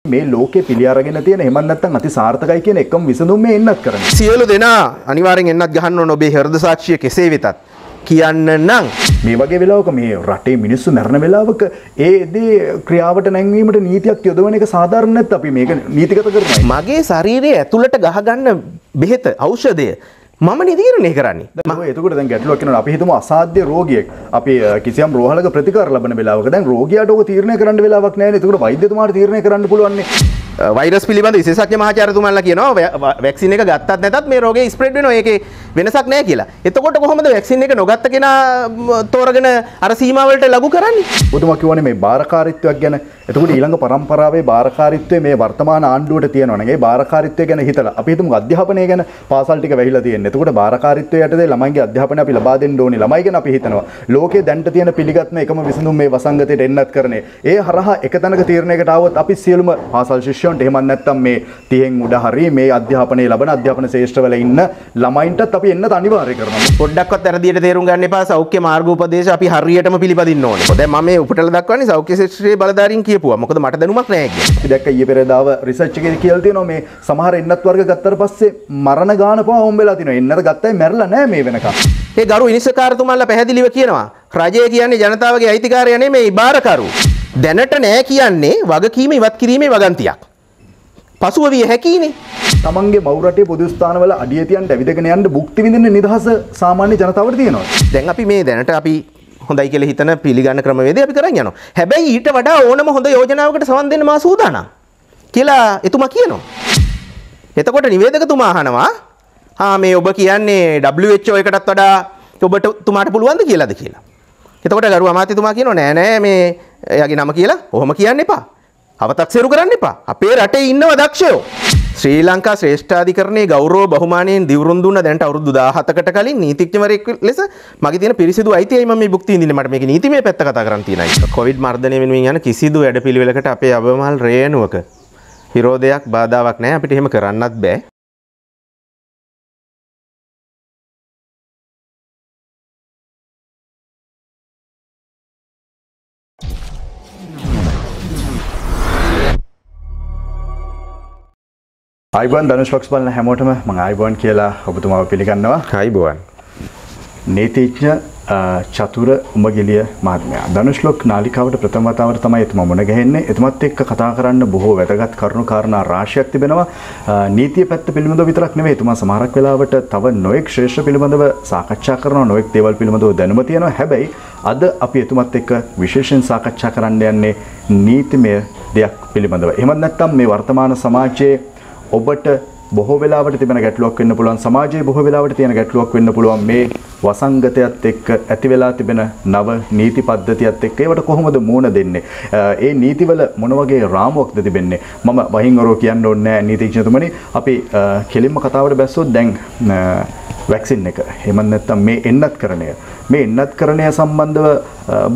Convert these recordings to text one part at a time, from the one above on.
මේ ලෝකේ පිළි අරගෙන තියෙන එහෙම නැත්නම් අති සාර්ථකයි කියන එකම විසඳුම මේ එන්නත් කරන්නේ. සියලු දෙනා අනිවාර්යෙන් එන්නත් ගහන්න ඕන ඔබේ හෘද සාක්ෂිය කෙසේ වෙතත් කියන්න නම් මේ වගේ වෙලාවක මේ රටේ මිනිස්සු මරණ වෙලාවක ඒ දේ ක්‍රියාවට නැංවීමට නීතියක් යොදවන එක සාධාරණ නැත් අපි මේක නීතිගත කරනවා. මගේ ශරීරයේ ඇතුළට ගහගන්න බෙහෙත ඖෂධය මම නිදීරණය කරන්නේ. එතකොට දැන් ගැටලුවක් වෙනවා. අපි හිතමු අසාධ්‍ය රෝගියෙක්. අපි කිසියම් රෝහලක ප්‍රතිකාර ලබන වෙලාවක දැන් රෝගියාට ඔක තීරණය කරන්න වෙලාවක් නැහැ නේ. එතකොට වෛද්‍යතුමාට තීරණය කරන්න පුළුවන් නේ. වෛරස් පිළිබඳ විශේෂඥ මහාචාර්යතුමාලා කියනවා වැක්සින් එක ගත්තත් නැතත් මේ රෝගේ ස්ප්‍රෙඩ් වෙනවා. ඒකේ වෙනසක් නැහැ කියලා. එතකොට කොහොමද වැක්සින් එක නොගත්ත කෙනා තෝරගෙන අර සීමාවලට ලඝු කරන්නේ? ඔබතුමා කියවනේ මේ බාරකාරීත්වයක් ගැන. එතකොට ඊළඟ පරම්පරාවේ බාරකාරීත්වය මේ වර්තමාන ආණ්ඩුවට තියෙනවා නේද? ඒ බාරකාරීත්වය ගැන හිතලා අපි හිතමු අධ්‍යාපනය ගැන පාසල් ටික වැහිලා තියෙන්නේ. එතකොට බාරකාරීත්වය යටතේ ළමයින්ගේ අධ්‍යාපනය අපි ලබා දෙන්න ඕනේ. ළමයි ගැන අපි හිතනවා. ලෝකයේ දැන්ට තියෙන පිළිගත්ම එකම විසඳුම මේ වසංගතයට එන්නත් කරන්නේ. ඒ හරහා එක තැනක තීරණයකට ආවොත් අපි සියලුම පාසල් ශිෂ්‍යයන්ට එහෙම නැත්නම් මේ 30න් උඩ හරි මේ අධ්‍යාපනයේ ලබන අධ්‍යාපන ශේෂ්ත්‍රවල ඉන්න ළමයින්ටත් අපි එන්නත් අනිවාර්ය කරනවා. පොඩ්ඩක්වත් වැරදියට තේරුම් ගන්න එපා. සෞඛ්‍ය මාර්ගෝපදේශ අපි හරියටම පිළිපදින්න ඕනේ. දැන් මම මේ උපටල දක්වන්නේ සෞඛ්‍ය ශේෂ්ත්‍රයේ බලධාරීන් කියපුවා. මොකද මට දැනුමක් නැහැ කියලා. අපි දැක්ක ඊයේ පෙරේදාව රිසර්ච් එකේ කියලා තියෙනවා මේ සමහර එන්නත් වර්ග ගත්තට පස්සේ මරණ ගාන පවා හොම්බෙලා තිනවා. එන්නත් ගත්තයි මැරලා නැහැ මේ වෙනකම්. ඒ ගරු ඉනිසකාරතුමාලා පැහැදිලිව කියනවා රජය කියන්නේ ජනතාවගේ අයිතිකාරය නෙමෙයි බාරකරු. දැනට නැහැ කියන්නේ වගකීම ඉවත් කිරීමේ වගන්තියක්. පසුව විය හැකිනේ. තමන්ගේ මව් රටේ පොදු ස්ථානවල අඩිය තියන්න ඇවිදගෙන යන්න භුක්ති විඳින්න නිදහස සාමාන්‍ය ජනතාවට තියෙනවා. දැන් අපි මේ දැනට අපි හොඳයි කියලා හිතන පිළිගන්න ක්‍රමවේදය අපි කරන් යනවා. හැබැයි ඊට වඩා ඕනම හොඳ යෝජනාවකට සවන් දෙන්න මා සූදානම් කියලා එතුමා කියනවා. එතකොට නිවේදකතුමා අහනවා මේ ඔබ කියන්නේ WHO එකටත් වඩා ඔබට තුමාට පුළුවන්ද කියලාද කියලා. එතකොට ගරු අමාත්‍යතුමා කියනවා නෑ නෑ මේ එයාගේ නම කියලා ඔහොම කියන්න එපා. අවතක්සේරු කරන්න එපා. අපේ රටේ ඉන්නව දක්ෂයෝ. ශ්‍රී ලංකා ශ්‍රේෂ්ඨාධිකරණයේ ගෞරව බහුමානයෙන් දිවුරුම් දුන්න දැනට අවුරුදු 17කට කලින් නීතිඥවරයෙක් ලෙස මගේ තියෙන පිරිසිදු අයිතියයි මම මේ භුක්ති විඳින්නේ. මට මේකේ නීතිමය පැත්ත කතා කරන්න තියෙනයි. කොවිඩ් මර්ධනය වෙනුවෙන් යන කිසිදු වැඩපිළිවෙලකට අපේ අබමල් රේණුවක විරෝධයක් බාධාවක් නැහැ. අපිට එහෙම කරන්නත් බෑ. ආයිබෝන් ධනුෂ් බොක්ස් බලන හැමෝටම මම ආයිබෝන් කියලා ඔබතුමාව පිළිගන්නවා. ආයිබෝන්. නීතිඥ චතුර උඹගිලිය මහත්මයා ධනුෂ් ලොක් නාලිකාවට ප්‍රථම වතාවට තමයි එතුමා මුණ ගැහෙන්නේ. එතුමත් එක්ක කතා කරන්න බොහෝ වැදගත් කරුණු කාරණා රාශියක් තිබෙනවා. නීතිය පැත්ත පිළිබඳව විතරක් නෙවෙයි එතුමා සමහරක් වෙලාවට තව නොඑක් ශ්‍රේෂ්ඨ පිළිබඳව සාකච්ඡා කරනවා. නොඑක් දේවල් පිළිබඳව දැනුම තියෙනවා. හැබැයි අද අපි එතුමත් එක්ක විශේෂයෙන් සාකච්ඡා කරන්න යන්නේ නීතිමය දෙයක් පිළිබඳව. එහෙමත් නැත්නම් මේ වර්තමාන සමාජයේ ඔබට බොහෝ වෙලාවට තිබෙන ගැටලුවක් වෙන්න පුළුවන් සමාජයේ බොහෝ වෙලාවට තියෙන ගැටලුවක් වෙන්න පුළුවන් මේ වසංගතයත් එක්ක ඇති වෙලා තිබෙන නව නීති පද්ධතියත් එක්ක ඒවට කොහොමද මුහුණ දෙන්නේ ඒ නීතිවල මොන වගේ රාමුවක්ද තිබෙන්නේ මම වහින්වරෝ කියන්න ඕනේ නැහැ නීතිඥතුමනි අපි කෙලින්ම කතාවට බැස්සොත් දැන් වැක්සින් එක එහෙම නැත්නම් මේ එන්නත් කරණය සම්බන්ධව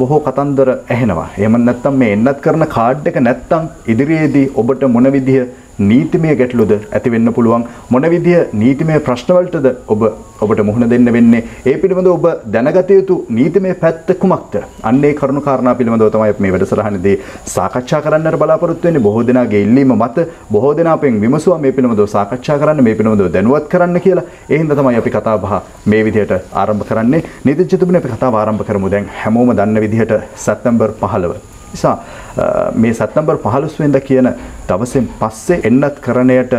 බොහෝ කතන්දර ඇහෙනවා එහෙම නැත්නම් මේ එන්නත් කරන කාඩ් එක නැත්නම් ඉදිරියේදී ඔබට මොන විදිහ නීතිමය ගැටලුද ඇති වෙන්න පුළුවන් මොන විදිය නීතිමය ප්‍රශ්න වලටද ඔබට මුහුණ දෙන්න වෙන්නේ ඒ පිළිබඳව ඔබ දැනගත යුතු නීතිමය පැත්ත කුමක්ද අන්න ඒ කරුණු කාරණා පිළිබඳව තමයි මේ වැඩසටහනේදී සාකච්ඡා කරන්නට බලාපොරොත්තු වෙන්නේ බොහෝ දෙනාගේ ඉල්ලීම මත බොහෝ දෙනා අපෙන් විමසුවා මේ පිළිබඳව සාකච්ඡා කරන්න මේ පිළිබඳව දැනුවත් කරන්න කියලා ඒ හින්දා තමයි අපි කතා බහ මේ විදිහට ආරම්භ කරන්නේ නීතිඥතුමනි අපි කතාව ආරම්භ කරමු දැන් හැමෝම දන්න විදිහට සැප්තැම්බර් 15 නිසා මේ සැප්තැම්බර් 15 වෙනිදා කියන දවසෙන් පස්සේ එන්නත් කරණයට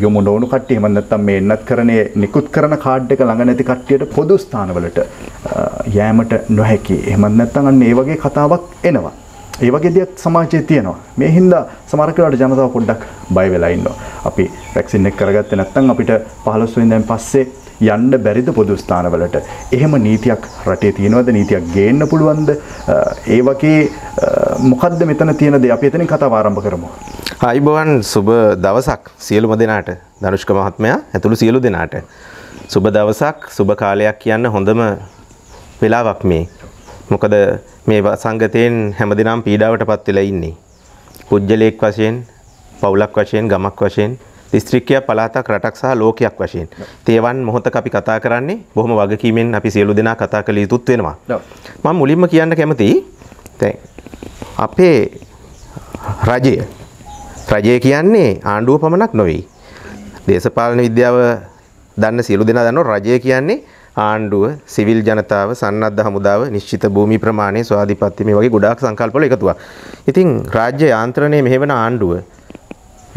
යොමු නොවුණු කට්ටිය එහෙම නැත්නම් මේ එන්නත් කරණයේ නිකුත් කරන කාඩ් එක ළඟ නැති කට්ටියට පොදු ස්ථානවලට යෑමට නොහැකි. එහෙම නැත්නම් අන්න ඒ වගේ කතාවක් එනවා. ඒ වගේ දෙයක් සමාජයේ තියෙනවා. මේ හින්දා සමහර කෙනාට ජනතාව පොඩ්ඩක් බය වෙලා ඉන්නවා. අපි වැක්සින් එක කරගත්තේ නැත්නම් අපිට 15 වෙනිදාන් පස්සේ යන්න බැරිද පොදු ස්ථානවලට එහෙම නීතියක් රටේ තියෙනවද නීතියක් ගේන්න පුළුවන්ද ඒ වගේ මොකද්ද මෙතන තියෙන දේ අපි එතනින් කතාව ආරම්භ කරමු ආයිබෝන් සුබ දවසක් සියලුම දෙනාට ධනුෂ්ක මහත්මයා ඇතුළු සියලු දෙනාට සුබ දවසක් සුබ කාලයක් කියන්න හොඳම වෙලාවක් මේ මොකද මේ සංගතයෙන් හැමදෙනාම පීඩාවටපත් වෙලා ඉන්නේ පුජ්‍යලයක් වශයෙන් පවුලක් වශයෙන් ගමක් වශයෙන් දිස්ත්‍රික්කය පළාතක් රටක් සහ ලෝකයක් වශයෙන් තේවන් මොහොතක අපි කතා කරන්නේ බොහොම වගකීමෙන් අපි සියලු දෙනා කතා කළ යුතුත් වෙනවා මම මුලින්ම කියන්න කැමතියි දැන් අපේ රජය රජය කියන්නේ ආණ්ඩුව පමණක් නොවේ. දේශපාලන විද්‍යාව දන්න සියලු දෙනා දන්නවා රජය කියන්නේ ආණ්ඩුව, සිවිල් ජනතාව, සන්නද්ධ හමුදාව, නිශ්චිත භූමි ප්‍රමාණය, ස්වාධිපත්‍ය මේ වගේ ගොඩාක් සංකල්පවල එකතුවක්. ඉතින් රාජ්‍ය යාන්ත්‍රණය මෙහෙවන ආණ්ඩුව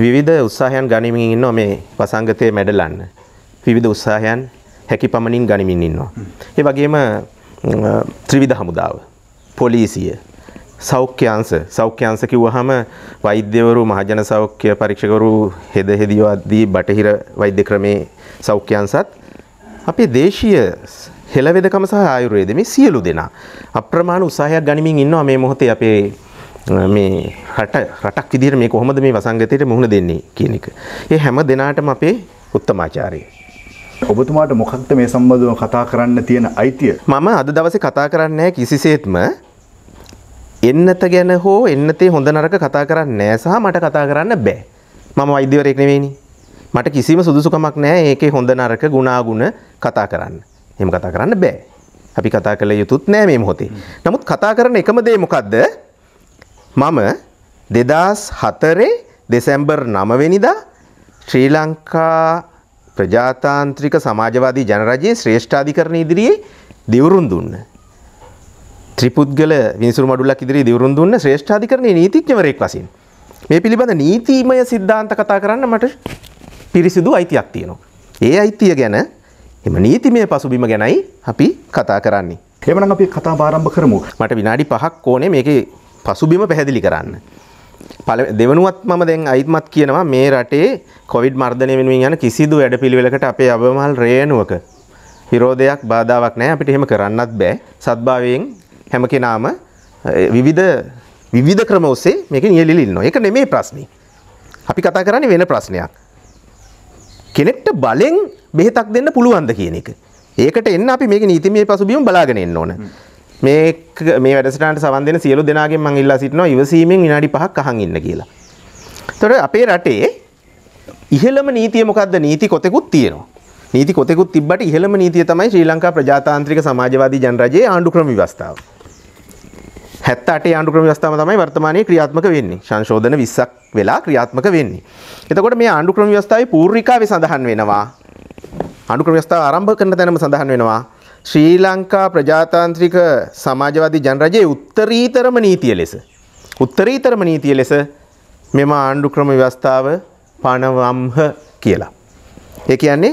විවිධ උත්සාහයන් ගනිමින් ඉන්නවා මේ වසංගතය මැඩලන්න. විවිධ උත්සාහයන් හැකි පමණින් ගනිමින් ඉන්නවා. ඒ වගේම ත්‍රිවිධ හමුදාව, පොලිසිය, සෞඛ්‍යාංශ කිව්වහම වෛද්‍යවරු, මහජන සෞඛ්‍ය පරීක්ෂකවරු, හෙදියෝ ආදී බටහිර වෛද්‍ය ක්‍රමේ සෞඛ්‍යාංශත් අපේ දේශීය හෙළවෙදකම සහ ආයුර්වේද මේ සියලු දෙනා අප්‍රමාණ උත්සාහයක් ගනිමින් ඉන්නවා මේ මොහොතේ අපේ මේ රටක් විදිහට මේ කොහොමද මේ වසංගතයට මුහුණ දෙන්නේ කියන එක. ඒ හැම දෙනාටම අපේ උත්තමාචාරය. ඔබතුමාට මොකක්ද මේ සම්බන්ධව කතා කරන්න තියෙන අයිතිය? මම අද දවසේ කතා කරන්නේ නැහැ කිසිසේත්ම එන්නත ගැන හෝ එන්නතේ හොඳ නරක කතා කරන්නේ නැහැ සහ මට කතා කරන්න බෑ. මම වෛද්‍යවරයෙක් නෙවෙයිනේ. මට කිසිම සුදුසුකමක් නැහැ ඒකේ හොඳ නරක ගුණාගුණ කතා කරන්න. එහෙම කතා කරන්න බෑ. අපි කතා කළ යුතුත් නෑ මේ මොහොතේ. නමුත් කතා කරන එකම දේ මොකද්ද? මම 2004 දෙසැම්බර් 9 වෙනිදා ශ්‍රී ලංකා ප්‍රජාතාන්ත්‍රික සමාජවාදී ජනරජයේ ශ්‍රේෂ්ඨාධිකරණ ඉදිරියේ දිවුරුම් දුන්න. ත්‍රිපුද්ගල විනිසුරු මඩුල්ලක් ඉදිරියේ දිවුරුම් දුන්න ශ්‍රේෂ්ඨාධිකරණයේ නීතිඥවරයෙක් වශයෙන් මේ පිළිබඳ නීතිමය සිද්ධාන්ත කතා කරන්න මට පිරිසිදු අයිතියක් තියෙනවා. ඒ අයිතිය ගැන එම නීතිමය පසුබිම ගැනයි අපි කතා කරන්නේ. එහෙමනම් අපි කතාව ආරම්භ කරමු. මට විනාඩි 5ක් ඕනේ මේකේ පසුබිම පැහැදිලි කරන්න. දෙවනුවත් මම දැන් අයිත්මත් කියනවා මේ රටේ කොවිඩ් මර්ධනය වෙනුවෙන් යන කිසිදු වැඩපිළිවෙලකට අපේ අබමල් රේණුවක විරෝධයක් බාධාවක් නැහැ. අපිට එහෙම කරන්නත් බෑ. සත්භාවයෙන් හැම කෙනාම විවිධ ක්‍රම ඔස්සේ මේකේ නියැලෙලා ඉන්නවා. ඒක නෙමෙයි ප්‍රශ්නේ. අපි කතා කරන්නේ වෙන ප්‍රශ්නයක්. කෙනෙක්ට බලෙන් බෙහෙතක් දෙන්න පුළුවන්ද කියන එක. ඒකට එන්න අපි මේකේ නීතිමය පසුබිම බලාගෙන එන්න ඕන. මේ වැඩසටහනට සවන් දෙන සියලු දෙනාගෙන් මම ඉල්ලා සිටිනවා ඉවසීමෙන් විනාඩි 5ක් අහන් ඉන්න කියලා. ඒතකොට අපේ රටේ ඉහළම නීතිය මොකද්ද? නීති කොතෙකුත් තියෙනවා. නීති කොතෙකුත් තිබ්බට ඉහළම නීතිය තමයි ශ්‍රී ලංකා ප්‍රජාතාන්ත්‍රික සමාජවාදී ජනරජයේ ආණ්ඩු ක්‍රම ව්‍යවස්ථාව. 78 ආණ්ඩු ක්‍රම ව්‍යවස්ථාව තමයි වර්තමානයේ ක්‍රියාත්මක වෙන්නේ. සංශෝධන 20ක් වෙලා ක්‍රියාත්මක වෙන්නේ. එතකොට මේ ආණ්ඩු ක්‍රම ව්‍යවස්ථාවේ පූර්විකාවේ සඳහන් වෙනවා. ආණ්ඩු ක්‍රම ව්‍යවස්ථාව ආරම්භ කරන තැනම සඳහන් වෙනවා. ශ්‍රී ලංකා ප්‍රජාතාන්ත්‍රික සමාජවාදී ජනරජයේ උත්තරීතරම නීතිය ලෙස මෙම ආණ්ඩු ක්‍රම ව්‍යවස්ථාව පනවම්හ කියලා. ඒ කියන්නේ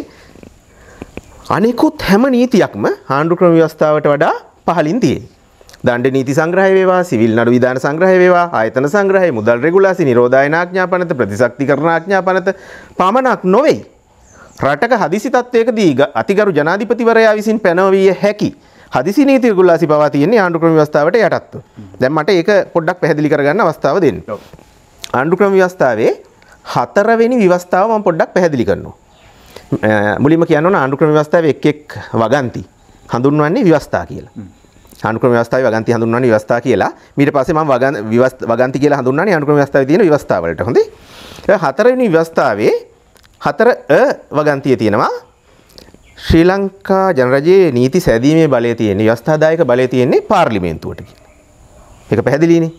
අනිකුත් හැම නීතියක්ම ආණ්ඩු ක්‍රම ව්‍යවස්ථාවට වඩා පහළින් තියෙනවා. දණ්ඩ නීති සංග්‍රහය වේවා, සිවිල් නඩු විධාන සංග්‍රහය වේවා, ආයතන සංග්‍රහය, මුදල් රෙගුලාසි, නිරෝධායන ආඥා පනත, ප්‍රතිශක්තිකරණ ආඥා පනත පමණක් නොවේ. රටක හදිසි තත්වයකදී අතිගරු ජනාධිපතිවරයා විසින් පැනවිය හැකි හදිසි නීති රෙගුලාසි පවා තියෙන්නේ ආණ්ඩු ක්‍රම ව්‍යවස්ථාවට යටත්ව. දැන් මට ඒක පොඩ්ඩක් පැහැදිලි කරගන්න අවස්ථාව දෙන්න. ආණ්ඩු ක්‍රම ව්‍යවස්ථාවේ 4 වෙනි ව්‍යවස්ථාව මම පොඩ්ඩක් පැහැදිලි කරනවා. මුලින්ම කියන්න ඕන ආණ්ඩු ක්‍රම ව්‍යවස්ථාවේ එක් වගන්ති හඳුන්වන්නේ ව්‍යවස්ථා කියලා. ආණ්ඩු ක්‍රම ව්‍යවස්ථාවේ වගන්ති හඳුන්වන්නේ ව්‍යවස්ථා කියලා. ඊට පස්සේ මම වගන්ති කියලා හඳුන්වන්නේ ආණ්ඩු ක්‍රම ව්‍යවස්ථාවේ තියෙන ව්‍යවස්ථා වලට. හොඳයි. 4 වෙනි ව්‍යවස්ථාවේ 4 වගන්තිය තියෙනවා. ශ්‍රී ලංකා ජනරජයේ නීති සැදීමේ බලය තියෙන ව්‍යවස්ථාදායක බලය තියෙන්නේ පාර්ලිමේන්තුවට කියලා. ඒක පැහැදිලිනේ.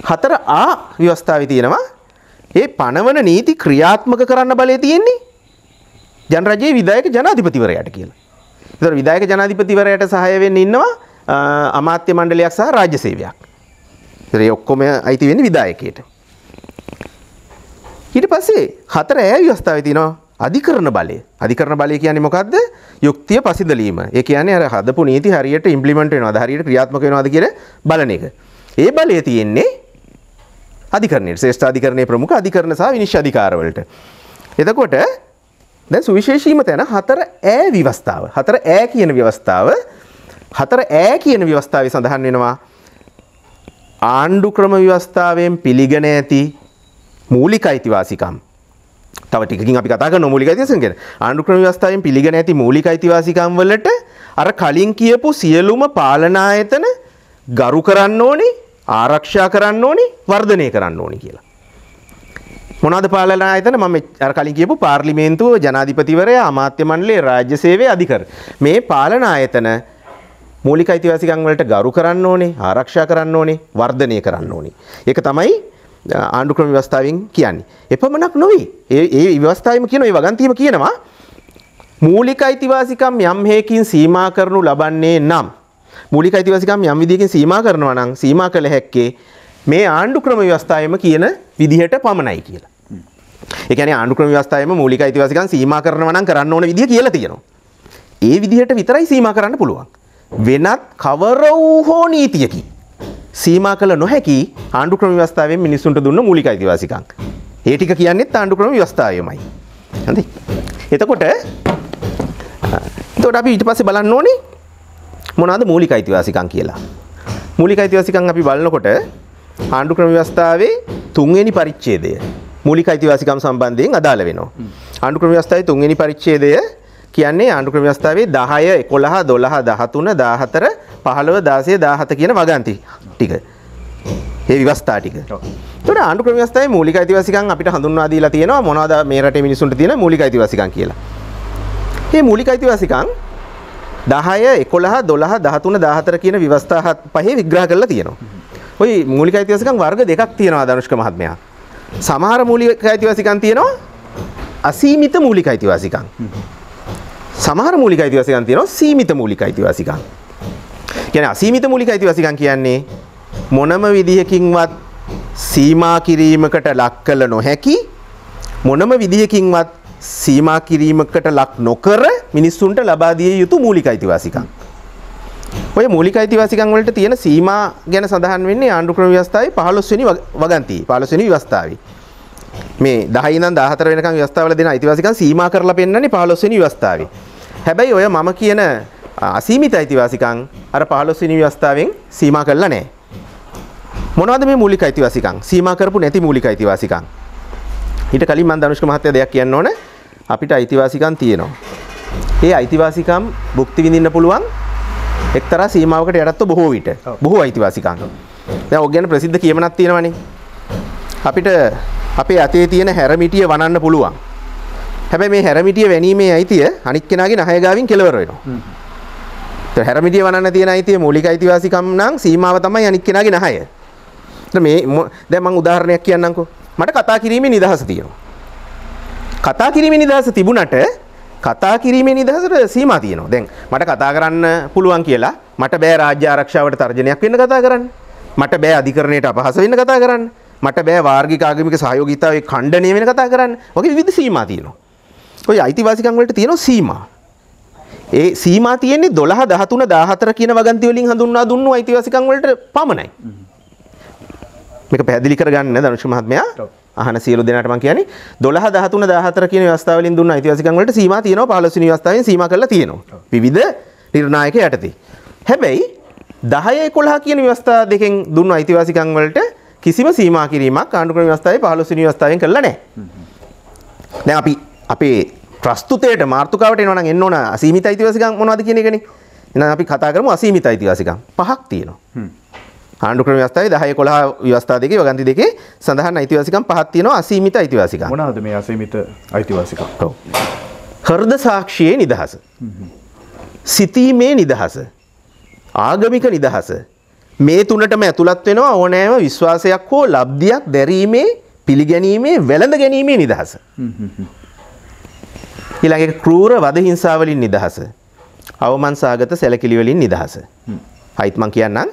4A ව්‍යවස්ථාවේ තියෙනවා ඒ පනවන නීති ක්‍රියාත්මක කරන්න බලය තියෙන්නේ ජනරජයේ විධායක ජනාධිපතිවරයාට කියලා. ඒතර විධායක ජනාධිපතිවරයාට සහාය වෙන්න ඉන්නවා අමාත්‍ය මණ්ඩලයක් සහ රාජ්‍ය සේවයක්. ඒතර ඒ ඔක්කොම අයිති වෙන්නේ විධායකයට. ඊට පස්සේ 4A ව්‍යවස්ථාවේ තියෙනවා අධිකරණ බලය. අධිකරණ බලය කියන්නේ මොකද්ද? යුක්තිය පසිදලීම. ඒ කියන්නේ අර හදපු නීති හරියට ඉම්ප්ලිමන්ට් වෙනවද? හරියට ක්‍රියාත්මක වෙනවද කියලා බලන එක. ඒ බලය තියෙන්නේ අධිකරණයේ ශ්‍රේෂ්ඨ අධිකරණයේ ප්‍රමුඛ අධිකරණ සහ විනිශ්චය අධිකාර වලට. එතකොට දැන් සුවිශේෂීම තැන 4A ව්‍යවස්ථාව. 4A කියන ව්‍යවස්ථාව 4A කියන ව්‍යවස්ථාවේ සඳහන් වෙනවා ආණ්ඩු ක්‍රම ව්‍යවස්ථාවෙන් පිළිගෙන ඇති මූලික අයිතිවාසිකම්. තව ටිකකින් අපි කතා කරනවා මූලික අයිතිවාසිකම් ගැන. ආණ්ඩු ක්‍රම ව්‍යවස්ථාවෙන් පිළිගෙන ඇති මූලික අයිතිවාසිකම් වලට අර කලින් කියපු සියලුම පාලන ආයතන ගරු කරන්න ඕනේ, ආරක්ෂා කරන්න ඕනේ, වර්ධනය කරන්න ඕනේ කියලා. මොනවාද පාලන ආයතන? මම අර කලින් කියපු පාර්ලිමේන්තුව, ජනාධිපතිවරයා, අමාත්‍ය මණ්ඩලය, රාජ්‍ය සේවය, අධිකරණ. මේ පාලන ආයතන මූලික අයිතිවාසිකම් වලට ගරු කරන්න ඕනේ, ආරක්ෂා කරන්න ඕනේ, වර්ධනය කරන්න ඕනේ. ඒක තමයි ආණ්ඩු ක්‍රම ව්‍යවස්ථාවෙන් කියන්නේ. එපමණක් නොවේ. ඒ ව්‍යවස්ථාවෙම කියන ඒ වගන්තියම කියනවා මූලික අයිතිවාසිකම් යම් හේකින් සීමා කරනු ලබන්නේ නම් මූලික අයිතිවාසිකම් යම් විදිහකින් සීමා කරනවා නම් සීමා කළ හැක්කේ මේ ආණ්ඩු ක්‍රම ව්‍යවස්ථාවෙම කියන විදිහට පමණයි කියලා. ඒ කියන්නේ ආණ්ඩු ක්‍රම ව්‍යවස්ථාවෙම මූලික අයිතිවාසිකම් සීමා කරනවා නම් කරන්න ඕන විදිහ කියලා තියෙනවා. ඒ විදිහට විතරයි සීමා කරන්න පුළුවන්. වෙනත් කවර වූ හෝ නීතියකින් සීමා කළ නොහැකි ආණ්ඩු ක්‍රම ව්‍යවස්ථාවෙන් මිනිසුන්ට දුන්න මූලික අයිතිවාසිකම්. ඒ ටික කියන්නේත් ආණ්ඩු ක්‍රම ව්‍යවස්ථාවයමයි. හරිද? එතකොට අපි ඊට පස්සේ බලන්න ඕනේ මොනවාද මූලික අයිතිවාසිකම් කියලා. මූලික අයිතිවාසිකම් අපි බලනකොට ආණ්ඩු ක්‍රම ව්‍යවස්ථාවේ 3 වෙනි පරිච්ඡේදය මූලික අයිතිවාසිකම් සම්බන්ධයෙන් අදාළ වෙනවා. ආණ්ඩු ක්‍රම ව්‍යවස්ථාවේ 3 වෙනි පරිච්ඡේදය කියන්නේ ආණ්ඩු ක්‍රම ව්‍යවස්ථාවේ 10, 11, 12, 13, 14, 15, 16, 17 කියන වගන්ති ටික. මේ ව්‍යවස්ථා ටික. ඒතකොට ආණ්ඩු ක්‍රම ව්‍යවස්ථාවේ මූලික අයිතිවාසිකම් අපිට හඳුන්වා දීලා තියෙනවා මොනවද මේ රටේ මිනිසුන්ට තියෙන මූලික අයිතිවාසිකම් කියලා. මේ මූලික අයිතිවාසිකම් 10, 11, 12, 13, 14 කියන ව්‍යවස්ථා පහේ විග්‍රහ කරලා තියෙනවා. ওই මූලික අයිතිවාසිකම් වර්ග දෙකක් තියෙනවා ධනුෂ්ක මහත්මයා. සමහර මූලික අයිතිවාසිකම් තියෙනවා අසීමිත මූලික අයිතිවාසිකම්. සමහර මූලික අයිතිවාසිකම් තියෙනවා සීමිත මූලික අයිතිවාසිකම්. කියන්නේ අසීමිත මූලික අයිතිවාසිකම් කියන්නේ මොනම විදිහකින්වත් සීමා කිරීමකට ලක් කළ නොහැකි මොනම විදිහකින්වත් සීමා කිරීමකට ලක් නොකර මිනිස්සුන්ට ලබා දිය යුතු මූලික අයිතිවාසිකම්. ඔය මූලික අයිතිවාසිකම් වලට තියෙන සීමා ගැන සඳහන් වෙන්නේ ආණ්ඩු ක්‍රම ව්‍යවස්ථාවේ 15 වෙනි වගන්තියේ 15 වෙනි ව්‍යවස්ථාවේ. මේ 10 ඉඳන් 14 වෙනකම් ව්‍යවස්ථාවල දෙන අයිතිවාසිකම් සීමා කරලා පෙන්නන්නේ 15 වෙනි ව්‍යවස්ථාවේ. හැබැයි ඔය මම කියන අසීමිත අයිතිවාසිකම් අර 15 වෙනි ව්‍යවස්ථාවෙන් සීමා කරලා නැහැ. මොනවද මේ මූලික අයිතිවාසිකම්? සීමා කරපු නැති මූලික අයිතිවාසිකම්. ඊට කලින් මම ධනුෂ්ක මහත්තයා දෙයක් කියන්න ඕන. අපිට අයිතිවාසිකම් තියෙනවා. ඒ අයිතිවාසිකම් භුක්ති විඳින්න පුළුවන් එක්තරා සීමාවකට යටත්ව බොහෝ විට. බොහෝ අයිතිවාසිකම්. දැන් ඔය ගැන ප්‍රසිද්ධ කියමනක් තියෙනවනේ. අපිට අපේ අතේ තියෙන හැරමිටිය වනන්න පුළුවන්. හැබැයි මේ හැරමිටිය වැනීමේ අයිතිය අනික් කෙනාගේ නහය ගාවින් කෙලවර වෙනවා. ඒ හැරමිටිය වනන්න තියෙන අයිතිය මූලික අයිතිවාසිකම් නම් සීමාව තමයි අනික් කෙනාගේ නහය. මේ දැන් මම උදාහරණයක් කියන්නම්කෝ. මට කතා කිරීමේ නිදහස තියෙනවා. කතා කිරීමේ නිදහස තිබුණට කතා කිරීමේ නිදහසට සීමා තියෙනවා. දැන් මට කතා කරන්න පුළුවන් කියලා මට බෑ රාජ්‍ය ආරක්ෂාවට තර්ජනයක් වෙන්න කතා කරන්න. මට බෑ අධිකරණයට අපහාස වෙන්න කතා කරන්න. මට බෑ වාර්ගික ආගමික සහයෝගීතාවයේ ඛණ්ඩනය වෙන කතා කරන්න. වගේ විවිධ සීමා තියෙනවා. ඔය අයිතිවාසිකම් වලට තියෙනවා සීමා. ඒ සීමා තියෙන්නේ 12, 13, 14 කියන වගන්ති වලින් හඳුන්වා දුන්නු අයිතිවාසිකම් වලට පමණයි. මේක පැහැදිලි කරගන්න ධනුෂ්ක මහත්මයා අහන සියලු දෙනාට මම කියන්නේ 12, 13, 14 කියන ව්‍යවස්ථා වලින් දුන්න අයිතිවාසිකම් වලට සීමා තියෙනවා 15 වෙනි ව්‍යවස්ථාවෙන් සීමා කරලා තියෙනවා. විවිධ නිර්ණායක යටතේ. හැබැයි 10, 11 කියන ව්‍යවස්ථා දෙකෙන් දුන්න අයිතිවාසිකම් වලට කිසිම සීමා කිරීමක් ආණ්ඩු ක්‍රම ව්‍යවස්ථාවේ 15 වෙනි ව්‍යවස්ථාවෙන් කළා නැහැ. දැන් අපි අපේ ප්‍රස්තුතයට මාතෘකාවට එනවා නම් එන්න ඕන අසීමිත අයිතිවාසිකම් මොනවද කියන එකනේ. එහෙනම් අපි කතා කරමු අසීමිත අයිතිවාසිකම්. 5ක් තියෙනවා. ආණ්ඩු ක්‍රම ව්‍යවස්ථාවේ 10, 11 ව්‍යවස්ථා දෙකේ වගන්ති දෙකේ සඳහන් අයිතිවාසිකම් 5ක් තියෙනවා අසීමිත අයිතිවාසිකම්. මොනවාද මේ අසීමිත අයිතිවාසිකම්? ඔව්. හෘද සාක්ෂියේ නිදහස. සිතීමේ නිදහස. ආගමික නිදහස. මේ තුනටම ඇතුළත් වෙනවා ඕනෑම විශ්වාසයක් හෝ ලබ්ධියක් දැරීමේ පිළිගැනීමේ වැළඳ ගැනීමේ නිදහස. ඊළඟට ක්‍රූර වද හිංසා වලින් නිදහස. අවමන්සාගත සැලකිලි වලින් නිදහස. හයිත් මං කියන්නම්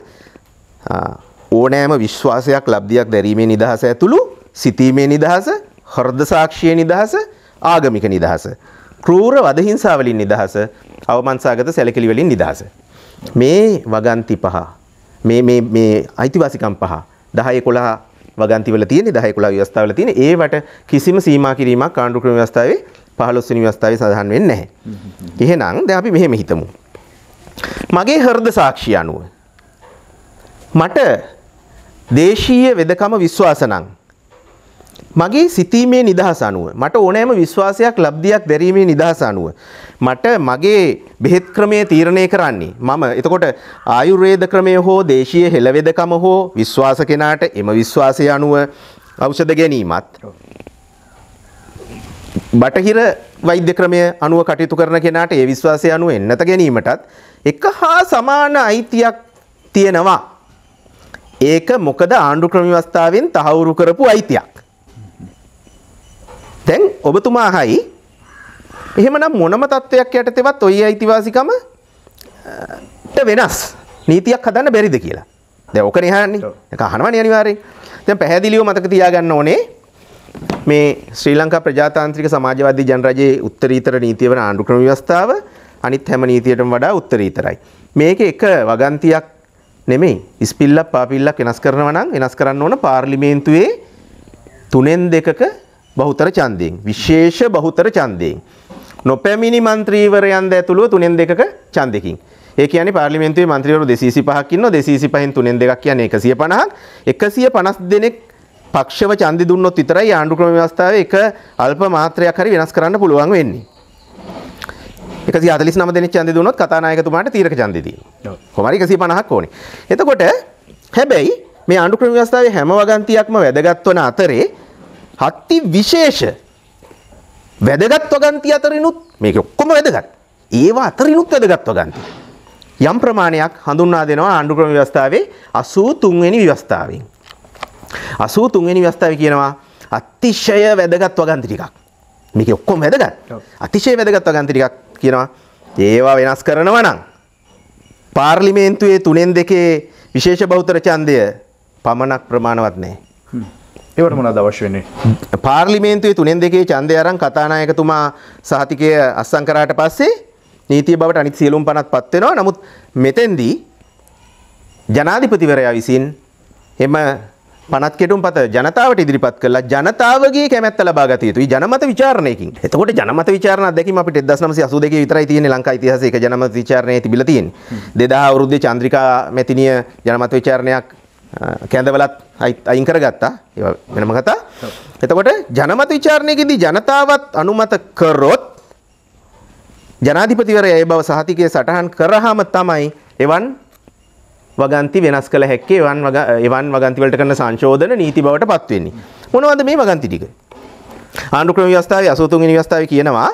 ඕනෑම විශ්වාසයක් ලබ්ධියක් දැරීමේ නිදහස ඇතුළු සිතීමේ නිදහස, හෘද සාක්ෂියේ නිදහස, ආගමික නිදහස. ක්‍රූර වද හිංසා වලින් නිදහස, අවමන්සාගත සැලකිලි වලින් නිදහස. මේ වගන්ති පහ මේ අයිතිවාසිකම් පහ 10, 11 වගන්ති වල තියෙන 10, 11 ව්‍යවස්ථා වල තියෙන ඒවට කිසිම සීමා කිරීමක් ආණ්ඩු ක්‍රම ව්‍යවස්ථාවේ 15 වෙනි ව්‍යවස්ථාවේ සඳහන් වෙන්නේ නැහැ. එහෙනම් දැන් අපි මෙහෙම හිතමු. මගේ හෘද සාක්ෂිය අනුව මට දේශීය වෙදකම විශ්වාස නම් මගේ සිතීමේ නිදහස අනුව මට ඕනෑම විශ්වාසයක් ලබ්ධියක් දැරීමේ නිදහස අනුව මට මගේ බෙහෙත් ක්‍රමය තීරණය කරන්නේ මම එතකොට ආයුර්වේද ක්‍රමය හෝ දේශීය හෙළවෙදකම හෝ විශ්වාස කෙනාට එම විශ්වාසය අනුව ඖෂධ ගැනීමත් බටහිර වෛද්‍ය ක්‍රමය අනුව කටයුතු කරන කෙනාට ඒ විශ්වාසය අනුව එන්නත ගැනීමටත් එක හා සමාන අයිතියක් තියෙනවා. ඒක මොකද ආණ්ඩු ක්‍රම ව්‍යවස්ථාවෙන් තහවුරු කරපු අයිතියක්. දැන් ඔබතුමා අහයි එහෙමනම් මොනම තත්වයක් යටතේවත් ඔය අයිතිවාසිකම වෙනස් නීතියක් හදන්න බැරිද කියලා. දැන් ඔකනේ අහන්නේ. ඒක අහනවනේ අනිවාර්යෙන්. දැන් පැහැදිලිව මතක තියාගන්න ඕනේ මේ ශ්‍රී ලංකා ප්‍රජාතාන්ත්‍රික සමාජවාදී ජනරජයේ උත්තරීතර නීතිය වන ආණ්ඩු ක්‍රම ව්‍යවස්ථාව අනිත් හැම නීතියටම වඩා උත්තරීතරයි. මේකේ එක වගන්තියක් නෙමෙයි. ඉස්පිල්ලක් පාපිල්ලක් වෙනස් කරනවා නම් වෙනස් කරන්න ඕන පාර්ලිමේන්තුවේ 3/2ක බහුතර ඡන්දයෙන් විශේෂ බහුතර ඡන්දයෙන් නොපැමිණි മന്ത്രിවරයන් ද ඇතුළුව 3/2ක ඡන්දකින්. ඒ කියන්නේ පාර්ලිමේන්තුවේ മന്ത്രിවරු 225ක් ඉන්නවා 225න් 3/2ක් කියන්නේ 150ක් 150 දෙනෙක් පක්ෂව ඡන්දි දුන්නොත් විතරයි ආණ්ඩු ක්‍රම ව්‍යවස්ථාවේ එක අල්ප මාත්‍රයක් හරි වෙනස් කරන්න පුළුවන් වෙන්නේ. 149 දෙනෙක් ඡන්දි දුන්නොත් කතානායකතුමාට තීරක ඡන්දි තියෙනවා. කොහොම හරි 150ක් ඕනේ. එතකොට හැබැයි මේ ආණ්ඩු ක්‍රම ව්‍යවස්ථාවේ හැම වගන්තියක්ම වැදගත් වන අතරේ අති විශේෂ වැදගත් වගන්ති අතරිනුත් මේක ඔක්කොම වැදගත්. ඒවා අතරිනුත් වැදගත් වගන්ති. යම් ප්‍රමාණයක් හඳුන්වා දෙනවා ආණ්ඩු ක්‍රම ව්‍යවස්ථාවේ 83 වෙනි ව්‍යවස්ථාවෙන්. 83 වෙනි ව්‍යවස්ථාවේ කියනවා අතිශය වැදගත් වගන්ති ටිකක්. මේක ඔක්කොම වැදගත්. අතිශය වැදගත් වගන්ති ටිකක් කියනවා. ඒවා වෙනස් කරනවා නම් පාර්ලිමේන්තුවේ 3/2 විශේෂ බහුතර ඡන්දය පමණක් ප්‍රමාණවත් නැහැ. ඒවට මොනවද අවශ්‍ය වෙන්නේ? පාර්ලිමේන්තුවේ 3/2 ඡන්දය අරන් කතානායකතුමා සහතිකය අත්සන් කරාට පස්සේ නීතිය බවට අනිත් සියලුම පනත්පත් වෙනවා. නමුත් මෙතෙන්දී ජනාධිපතිවරයා විසින් එම පනත් කෙටුම්පත ජනතාවට ඉදිරිපත් කළා ජනතාවගේ කැමැත්ත ලබා ගත යුතුයි ජනමත විචාරණයකින්. එතකොට ජනමත විචාරණ අත්දැකීම අපිට 1982 විතරයි තියෙන්නේ ලංකා ඉතිහාසයේ ඒක ජනමත විචාරණයේ තිබිලා තියෙන්නේ. 2000 අවුරුද්දේ චන්ද්‍රිකා මැතිනිය ජනමත විචාරණයක් කැඳවලත් අයින් කරගත්තා. ඒක වෙනම කතා. එතකොට ජනමත විචාරණයකදී ජනතාවත් අනුමත කරොත් ජනාධිපතිවරයා ඒ බව සහතිකයේ සටහන් කරාම තමයි එවන් වගන්ති වෙනස් කළ හැක්කේ එවන් වගන්ති වලට කරන සංශෝධන නීති බවට පත් වෙන්නේ. මොනවද මේ වගන්ති ටික? ආණ්ඩු ක්‍රම ව්‍යවස්ථාවේ 83 වෙනි ව්‍යවස්ථාවේ කියනවා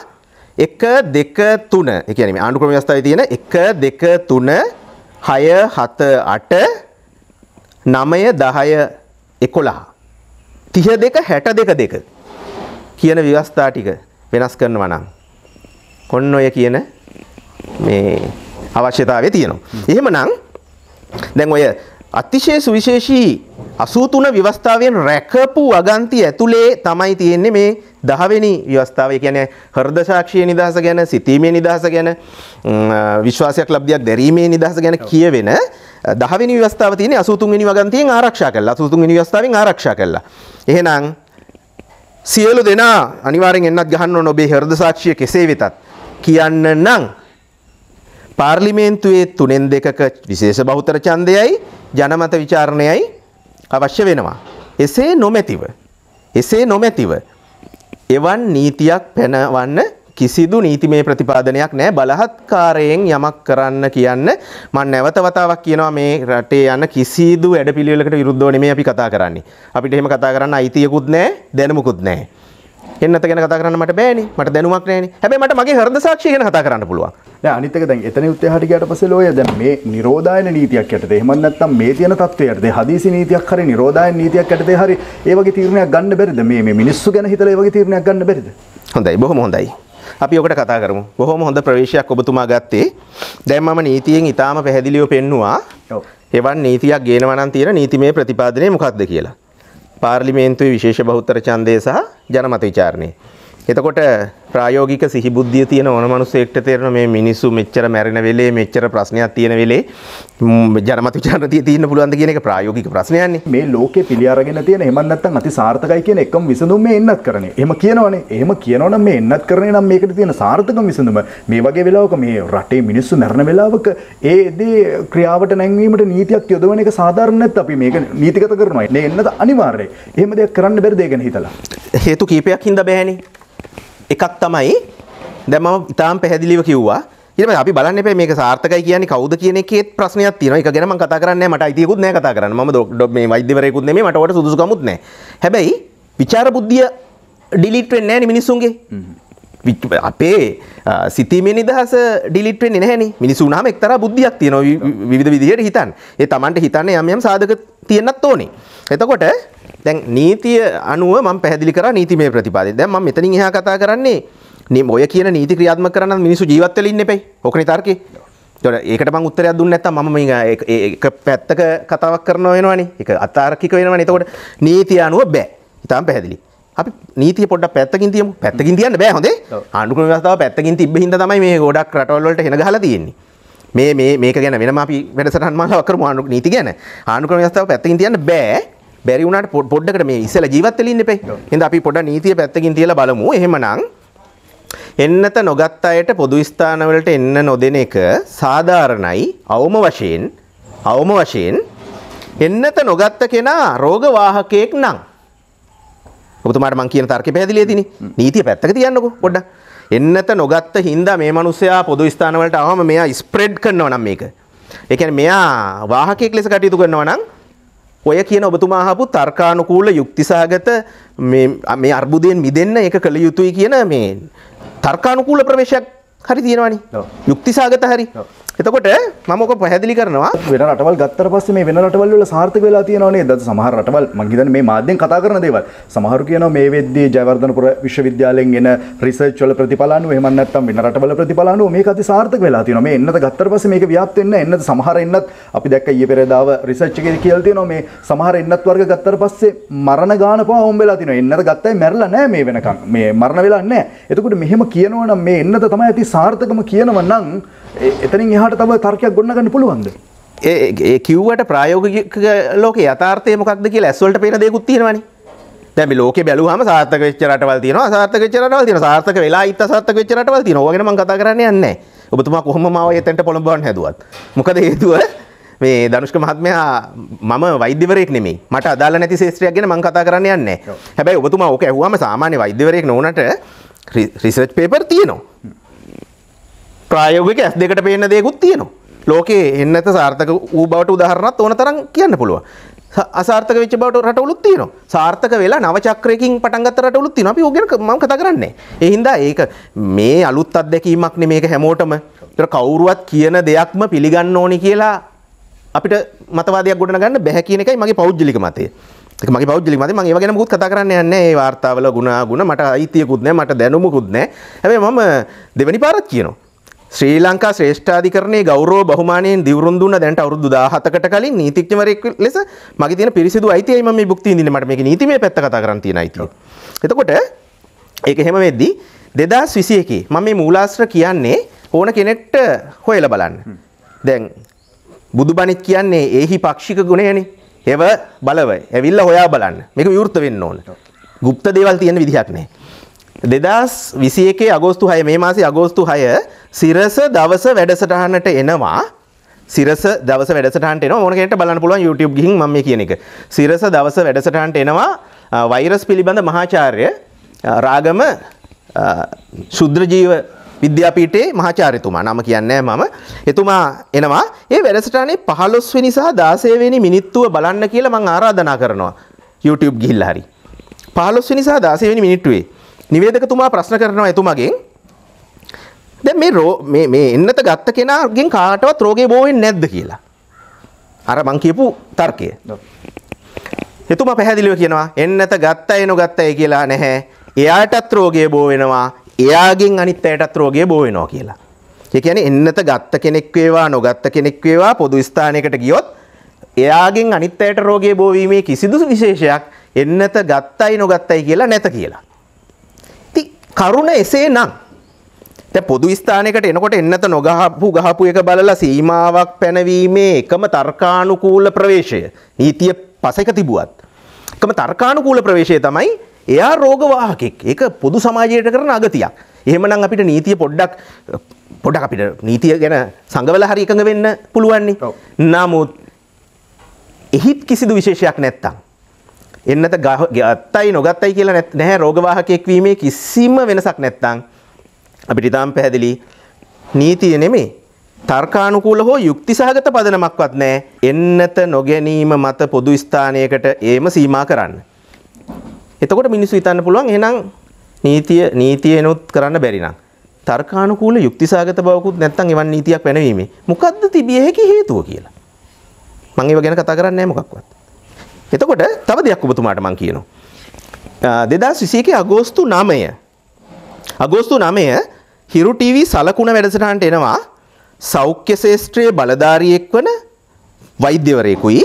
1 2 3. ඒ කියන්නේ මේ ආණ්ඩු ක්‍රම ව්‍යවස්ථාවේ තියෙන 1 2 3 6 7 8 9 10 11 32 62 කියන ව්‍යවස්ථා ටික වෙනස් කරනවා නම් ඔන්න ඔය කියන මේ අවශ්‍යතාවය තියෙනවා. එහෙමනම් දැන් ඔය අතිශය සුවිශේෂී 83 ව්‍යවස්ථාවෙන් රැකපු වගන්ති ඇතුලේ තමයි තියෙන්නේ මේ 10 වෙනි ව්‍යවස්ථාව. ඒ කියන්නේ හෘද සාක්ෂියේ නිදහස ගැන, සිතීමේ නිදහස ගැන, විශ්වාසයක් ලබ්ධියක් දැරීමේ නිදහස ගැන කියවෙන 10 වෙනි ව්‍යවස්ථාව තියෙන්නේ 83 වෙනි වගන්තියෙන් ආරක්ෂා කළා. 83 වෙනි ව්‍යවස්ථාවෙන් ආරක්ෂා කළා. එහෙනම් සියලු දෙනා අනිවාර්යෙන් එන්නත් ගහන්න ඕන ඔබේ හෘද සාක්ෂිය කෙසේ වෙතත් කියන්න නම් පාර්ලිමේන්තුවේ 3/2ක විශේෂ බහුතර ඡන්දයයි ජනමත විචාරණයයි අවශ්‍ය වෙනවා. එසේ නොමැතිව එවන් නීතියක් පැනවන්න කිසිදු නීතිමය ප්‍රතිපාදනයක් නැහැ. බලහත්කාරයෙන් යමක් කරන්න කියන්න මම නැවත වතාවක් කියනවා මේ රටේ යන කිසිදු වැඩපිළිවෙලකට විරුද්ධව නෙමෙයි අපි කතා කරන්නේ. අපිට එහෙම කතා කරන්න අයිතියකුත් නැහැ, දැනුමකුත් නැහැ. එන්නත ගැන කතා කරන්න මට බෑනේ. මට දැනුමක් නැහැනේ. හැබැයි මට මගේ හෘද සාක්ෂිය ගැන කතා කරන්න පුළුවන්. දැන් අනිත් එක දැන් එතන උත්තේහාට ගියාට පස්සේ ලෝය දැන් මේ නිරෝධායන නීතියක් යටතේ එහෙම නැත්නම් මේ තියෙන තත්ත්වයට යටතේ හදිසි නීතියක් හරි නිරෝධායන නීතියක් යටතේ හරි ඒ වගේ තීරණයක් ගන්න බැරිද? මේ මිනිස්සු ගැන හිතලා ඒ වගේ තීරණයක් ගන්න බැරිද? හොඳයි, බොහොම හොඳයි. අපි ඔකට කතා කරමු. බොහොම හොඳ ප්‍රවේශයක් ඔබතුමා ගත්තේ. දැන් මම නීතියෙන් ඊටාම පැහැදිලිව පෙන්නුවා. එවන් නීතියක් ගේනවා නම් තියෙන නීතිමය ප්‍රතිපාදනය මොකක්ද කියලා. පාර්ලිමේන්තුවේ විශේෂ බහුතර ඡන්දය සහ ජනමත විචාරණය. එතකොට ප්‍රායෝගික සිහි බුද්ධිය තියෙන ඕන මිනිස්සෙක්ට තේරෙන මේ මිනිස්සු මෙච්චර මැරෙන වෙලේ මෙච්චර ප්‍රශ්නයක් තියෙන වෙලේ ජනමත විචාරණතිය තියෙන්න පුළුවන්ද කියන එක ප්‍රායෝගික ප්‍රශ්නයක්නේ. මේ ලෝකේ පිළි අරගෙන තියෙන එහෙම නැත්නම් අති සාර්ථකයි කියන එකම විසඳුම මේ එන්නත් කරන්නේ. එහෙම කියනවනේ. එහෙම කියනවනම් මේ එන්නත් කරන්නේ නම් මේකට තියෙන සාර්ථකම විසඳුම මේ වගේ වෙලාවක මේ රටේ මිනිස්සු මැරෙන වෙලාවක ඒ දේ ක්‍රියාවට නැංවීමට නීතියක් යොදවන එක සාධාරණ නැත්නම් අපි මේක නීතිගත කරනවා. මේ එන්නත අනිවාර්යයි. එහෙම දෙයක් කරන්න බැරිද ඒ ගැන හිතලා? හේතු කීපයක් හින්දා බෑනේ. එකක් තමයි දැන් මම ඉතාම පැහැදිලිව කිව්වා. ඊට පස්සේ අපි බලන්න එපා මේක සාර්ථකයි කියන්නේ කවුද කියන එකේත් ප්‍රශ්නයක් තියෙනවා. ඒක ගැන මම කතා කරන්නේ නැහැ. මට අයිතියකුත් නැහැ කතා කරන්න. මම මේ වෛද්‍යවරයෙකුත් නෙමෙයි. මට ඔකට සුදුසුකමුත් නැහැ. හැබැයි විචාර බුද්ධිය ඩිලීට් වෙන්නේ නැහැ නේ මිනිස්සුන්ගේ. අපේ සිතීමේ නිදහස ඩිලීට් වෙන්නේ නැහැනේ. මිනිස්සු උනාම එක්තරා බුද්ධියක් තියෙනවා විවිධ විදිහට හිතන්න. ඒ Tamanට හිතන්නේ යම් සාධක තියෙන්නත් ඕනේ. එතකොට දැන් නීතිය අනුව මම පැහැදිලි කරා නීතිමය ප්‍රතිපාදනය. දැන් මම මෙතනින් එහා කතා කරන්නේ ඔය කියන නීති ක්‍රියාත්මක කරන්න මිනිස්සු ජීවත් වෙලා ඉන්න එපයි. ඕකනේ තර්කේ. ඒකට මම උත්තරයක් දුන්නේ නැත්තම් මම මේ එක පැත්තක කතාවක් කරනවා වෙනවනේ. ඒක අතාර්කික වෙනවනේ. එතකොට නීතිය අනුව බෑ. ඊටාම් පැහැදිලි. අපි නීතිය පොඩ්ඩක් පැත්තකින් තියමු. පැත්තකින් තියන්න බෑ හොඳේ. ආණ්ඩුක්‍රම ව්‍යවස්ථාව පැත්තකින් තිබ්බ හින්දා තමයි මේ ගොඩක් රටවල් වලට හෙන ගහලා තියෙන්නේ. මේක ගැන වෙනම අපි වැඩසටහන් මාලාවක් කරමු නීති ගැන. ආණ්ඩුක්‍රම ව්‍යවස්ථාව පැත්තකින් තියන්න බෑ. බැරි වුණාට පොඩ්ඩකට මේ ඉස්සෙල්ලා ජීවත් වෙලා ඉන්න එපේ. එහෙනම් අපි පොඩ්ඩක් නීතිය පැත්තකින් තියලා බලමු. එහෙමනම් එන්නත නොගත් අයට පොදු ස්ථානවලට එන්න නොදෙන එක සාධාරණයි. අවම වශයෙන් එන්නත නොගත්ත කෙනා රෝග වාහකයෙක් නම් ඔබතුමාට මං කියන තර්කය පැහැදිලි ඇතිනේ. නීතිය පැත්තක තියන්නකෝ පොඩ්ඩක්. එන්නත නොගත්ත හින්දා මේ මිනිස්සයා පොදු ස්ථානවලට ආවම මෙයා ස්ප්‍රෙඩ් කරනවා නම් මේක. ඒ කියන්නේ මෙයා වාහකයෙක් ලෙස කටයුතු කරනවා නම් ඔය කියන ඔබතුමා අහපු තර්කානුකූල යුක්තිසහගත මේ අර්බුදයෙන් මිදෙන්න ඒක කළ යුතුයි කියන මේ තර්කානුකූල ප්‍රවේශයක් හරි තියෙනවනේ. යුක්තිසහගත හරි. එතකොට මම ඔක පැහැදිලි කරනවා වෙන රටවල් ගත්තට පස්සේ මේ වෙන රටවල් වල සාර්ථක වෙලා තියෙනව නේද? සමහර රටවල් මම හිතන්නේ මේ මාධ්‍යෙන් කතා කරන දේවල්. සමහරු කියනවා මේ වෙද්දී ජයවර්ධනපුර විශ්වවිද්‍යාලයෙන් එන රිසර්ච් වල ප්‍රතිඵල අනුව එහෙම නැත්නම් වෙන රටවල ප්‍රතිඵල අනුව මේක අති සාර්ථක වෙලා තියෙනවා. මේ එන්නත ගත්තට පස්සේ මේක ව්‍යාප්ත වෙන්නේ නැහැ. එන්නත සමහර එන්නත් අපි දැක්ක ඊයේ පෙරේදාව රිසර්ච් එකේ කියලා තියෙනවා මේ සමහර එන්නත් වර්ග ගත්තට පස්සේ මරණ ගාන පවා හොම් වෙලා තියෙනවා. එන්නත ගත්තයි මැරලා නැහැ මේ වෙනකන්. මේ මරණ වෙලා නැහැ. එතකොට මෙහෙම කියනවා නම් මේ එන්නත තමයි අති සාර්ථකම කියනවා නම් එතනින් එහාට තව තර්කයක් ගොඩනගන්න පුළුවන්ද? ඒ කිව්වට ප්‍රායෝගික ලෝකේ යථාර්ථය මොකක්ද කියලා ඇස් වලට පේන දේකුත් තියෙනවනේ. දැන් මේ ලෝකේ බැලුවාම සාර්ථක වෙච්ච රටවල් තියෙනවා, අසාර්ථක වෙච්ච රටවල් තියෙනවා, සාර්ථක වෙලා ඉත් අසාර්ථක වෙච්ච රටවල් තියෙනවා. ඕවා ගැන මම කතා කරන්නේ නැහැ. ඔබතුමා කොහොම මාව එතෙන්ට පොළඹවන්න හැදුවත්. මොකද හේතුව මේ ධනුෂ්ක මහත්මයා මම වෛද්‍යවරයෙක් නෙමෙයි. මට අදාළ නැති ශාස්ත්‍රයක් ගැන මම කතා කරන්න යන්නේ නැහැ. හැබැයි ඔබතුමා ඕක ඇහුවාම සාමාන්‍ය වෛද්‍යවරයෙක් නොවුනට රිසර්ච් පේපර් තියෙනවා. ප්‍රායෝගික ඇස් දෙකට පේන දේකුත් තියෙනවා. ලෝකේ එන්නත සාර්ථක වූ බවට උදාහරණයක් ඕන තරම් කියන්න පුළුවන්. අසාර්ථක වෙච්ච බවට රටවලුත් තියෙනවා. සාර්ථක වෙලා නව චක්‍රයකින් පටන් ගත්ත රටවලුත් තියෙනවා. අපි ඕක ගැන මම කතා කරන්නේ. ඒ හින්දා ඒක මේ අලුත් අත්දැකීමක් නෙමේ මේක හැමෝටම. ඒතර කවුරුවත් කියන දෙයක්ම පිළිගන්න ඕනි කියලා අපිට මතවාදයක් ගොඩනගන්න බැහැ කියන එකයි මගේ පෞද්ගලික මතය. ඒක මගේ පෞද්ගලික මතය. මම ඒව ගැන මොකුත් කතා කරන්න යන්නේ නැහැ. මේ වාර්තාවල ගුණ මට අයිතියකුත් නැහැ. මට දැනුමකුත් නැහැ. හැබැයි මම දෙවෙනි පාරක් කියනවා. ශ්‍රී ලංකා ශ්‍රේෂ්ඨාධිකරණයේ ගෞරව බහුමානයෙන් දිවුරුම් දුන්න දැනට අවුරුදු 17කට කලින් නීතිඥවරයෙක් ලෙස මගේ තියෙන පිරිසිදු අයිතියයි මම මේ භුක්ති විඳින්නේ. මට මේකේ නීතිමය පැත්ත කතා කරන්න තියෙන අයිතිය. එතකොට ඒක එහෙම වෙද්දී 2021 මම මේ මූලාශ්‍ර කියන්නේ ඕන කෙනෙක්ට හොයලා බලන්න. දැන් බුදුබණිත් කියන්නේ ඒහි පාක්ෂික ගුණයනේ. ඒව බලව ඇවිල්ලා හොයා බලන්න. මේක විවෘත වෙන්න ඕන. গুপ্ত දේවල් තියෙන විදිහක් නැහැ. 2021 අගෝස්තු 6 මේ මාසේ අගෝස්තු 6 සිරස දවස වැඩසටහනට එනවා. සිරස දවස වැඩසටහනට එනවා. ඕන කෙනෙක්ට බලන්න පුළුවන් YouTube ගිහින් මම මේ කියන එක. සිරස දවස වැඩසටහනට එනවා වෛරස් පිළිබඳ මහාචාර්ය රාගම ශුද්‍ර ජීව විද්‍යාපීඨයේ මහාචාර්යතුමා නම කියන්නේ මම. එතුමා එනවා. ඒ වැඩසටහනේ 15 වෙනි සහ 16 වෙනි මිනිත්තුව බලන්න කියලා මම ආරාධනා කරනවා. YouTube ගිහිල්ලා හරි. 15 වෙනි සහ 16 වෙනි මිනිත්තුවේ නිවේදකතුමා ප්‍රශ්න කරනවා එතුමාගෙන් දැන් මේ එන්නත ගත්ත කෙනාගෙන් කාටවත් රෝගේ බෝ වෙන්නේ නැද්ද කියලා. අර මං කියපු තර්කය. එතුමා පැහැදිලිව කියනවා එන්නත ගත්තයි නොගත්තයි කියලා නැහැ. එයාටත් රෝගේ බෝ වෙනවා. එයාගෙන් අනිත් අයටත් රෝගේ බෝ වෙනවා කියලා. ඒ කියන්නේ එන්නත ගත්ත කෙනෙක් වේවා නොගත්ත කෙනෙක් වේවා පොදු ස්ථානයකට ගියොත් එයාගෙන් අනිත් අයට රෝගේ බෝ වීමේ කිසිදු විශේෂයක් එන්නත ගත්තයි නොගත්තයි කියලා නැත කියලා. කරුණ එසේ නම් දැන් පොදු ස්ථානයකට එනකොට එන්නත ගහපු එක බලලා සීමාවක් පැනවීමේ එකම තර්කානුකූල ප්‍රවේශය නීතිය පසෙක තිබුවත් එකම තර්කානුකූල ප්‍රවේශය තමයි එයා රෝගවාහකෙක්. ඒක පොදු සමාජයට කරන අගතියක්. එහෙමනම් අපිට නීතිය පොඩ්ඩක් අපිට නීතිය ගැන සංගවලා හරි එකඟ වෙන්න පුළුවන් නේ. නමුත් එහිත් කිසිදු විශේෂයක් නැත්තම් එන්නත ගත්තයි නොගත්තයි කියලා නැහැ රෝගවාහකයෙක් වීමේ කිසිම වෙනසක් නැත්තම් අපිට ඊටාම් පැහැදිලි නීතිය නෙමෙයි තර්කානුකූල හෝ යුක්තිසහගත පදනමක්වත් නැහැ එන්නත නොගැනීම මත පොදු ස්ථානයකට ඒම සීමා කරන්න. එතකොට මිනිස්සු හිතන්න පුළුවන් එහෙනම් නීතියනොත් කරන්න බැරි නම් තර්කානුකූල යුක්තිසහගත බවකුත් නැත්නම් එවන් නීතියක් පැනවීමේ මොකද්ද තිබිය හැකි හේතුව කියලා. මම ඒව ගැන කතා කරන්නේ නැහැ මොකක්වත්. එතකොට තව දෙයක් ඔබතුමාට මම කියනවා. 2021 අගෝස්තු 9 හිරු ටීවී සලකුණ වැඩසටහනට එනවා සෞඛ්‍ය ශාස්ත්‍රයේ බලධාරියෙක් වන වෛද්‍යවරයෙකුයි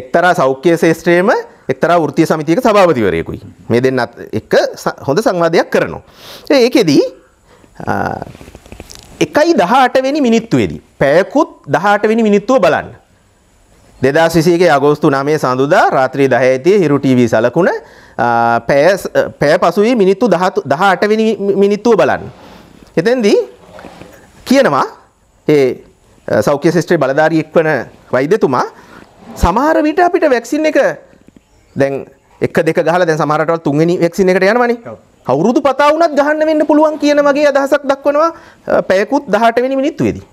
එක්තරා සෞඛ්‍ය ශාස්ත්‍රයේම එක්තරා වෘත්තීය සමිතියක සභාපතිවරයෙකුයි. මේ දෙන්නත් එක්ක හොඳ සංවාදයක් කරනවා. ඒකෙදි 1:18 වෙනි මිනිත්තුවේදී පැයකුත් 18 වෙනි මිනිත්තුව බලන්න. 2021 අගෝස්තු 9 සඳුදා රාත්‍රී 10:00 හිරු ටීවී සලකුණ පැය පසුවී මිනිත්තු 18 වෙනි මිනිත්තුව බලන්න. එතෙන්දී කියනවා ඒ සෞඛ්‍ය ශාස්ත්‍රයේ බලධාරියෙක් වන වෛද්‍යතුමා සමහර විට අපිට වැක්සින් එක දැන් 1-2 ගහලා දැන් සමහර රටවල් 3 වෙනි වැක්සින් එකට යනවනේ. අවුරුදු පතා වුණත් ගහන්න වෙන්න පුළුවන් කියන වගේ අදහසක් දක්වනවා පැයකුත් 18 වෙනි මිනිත්තුවේදී.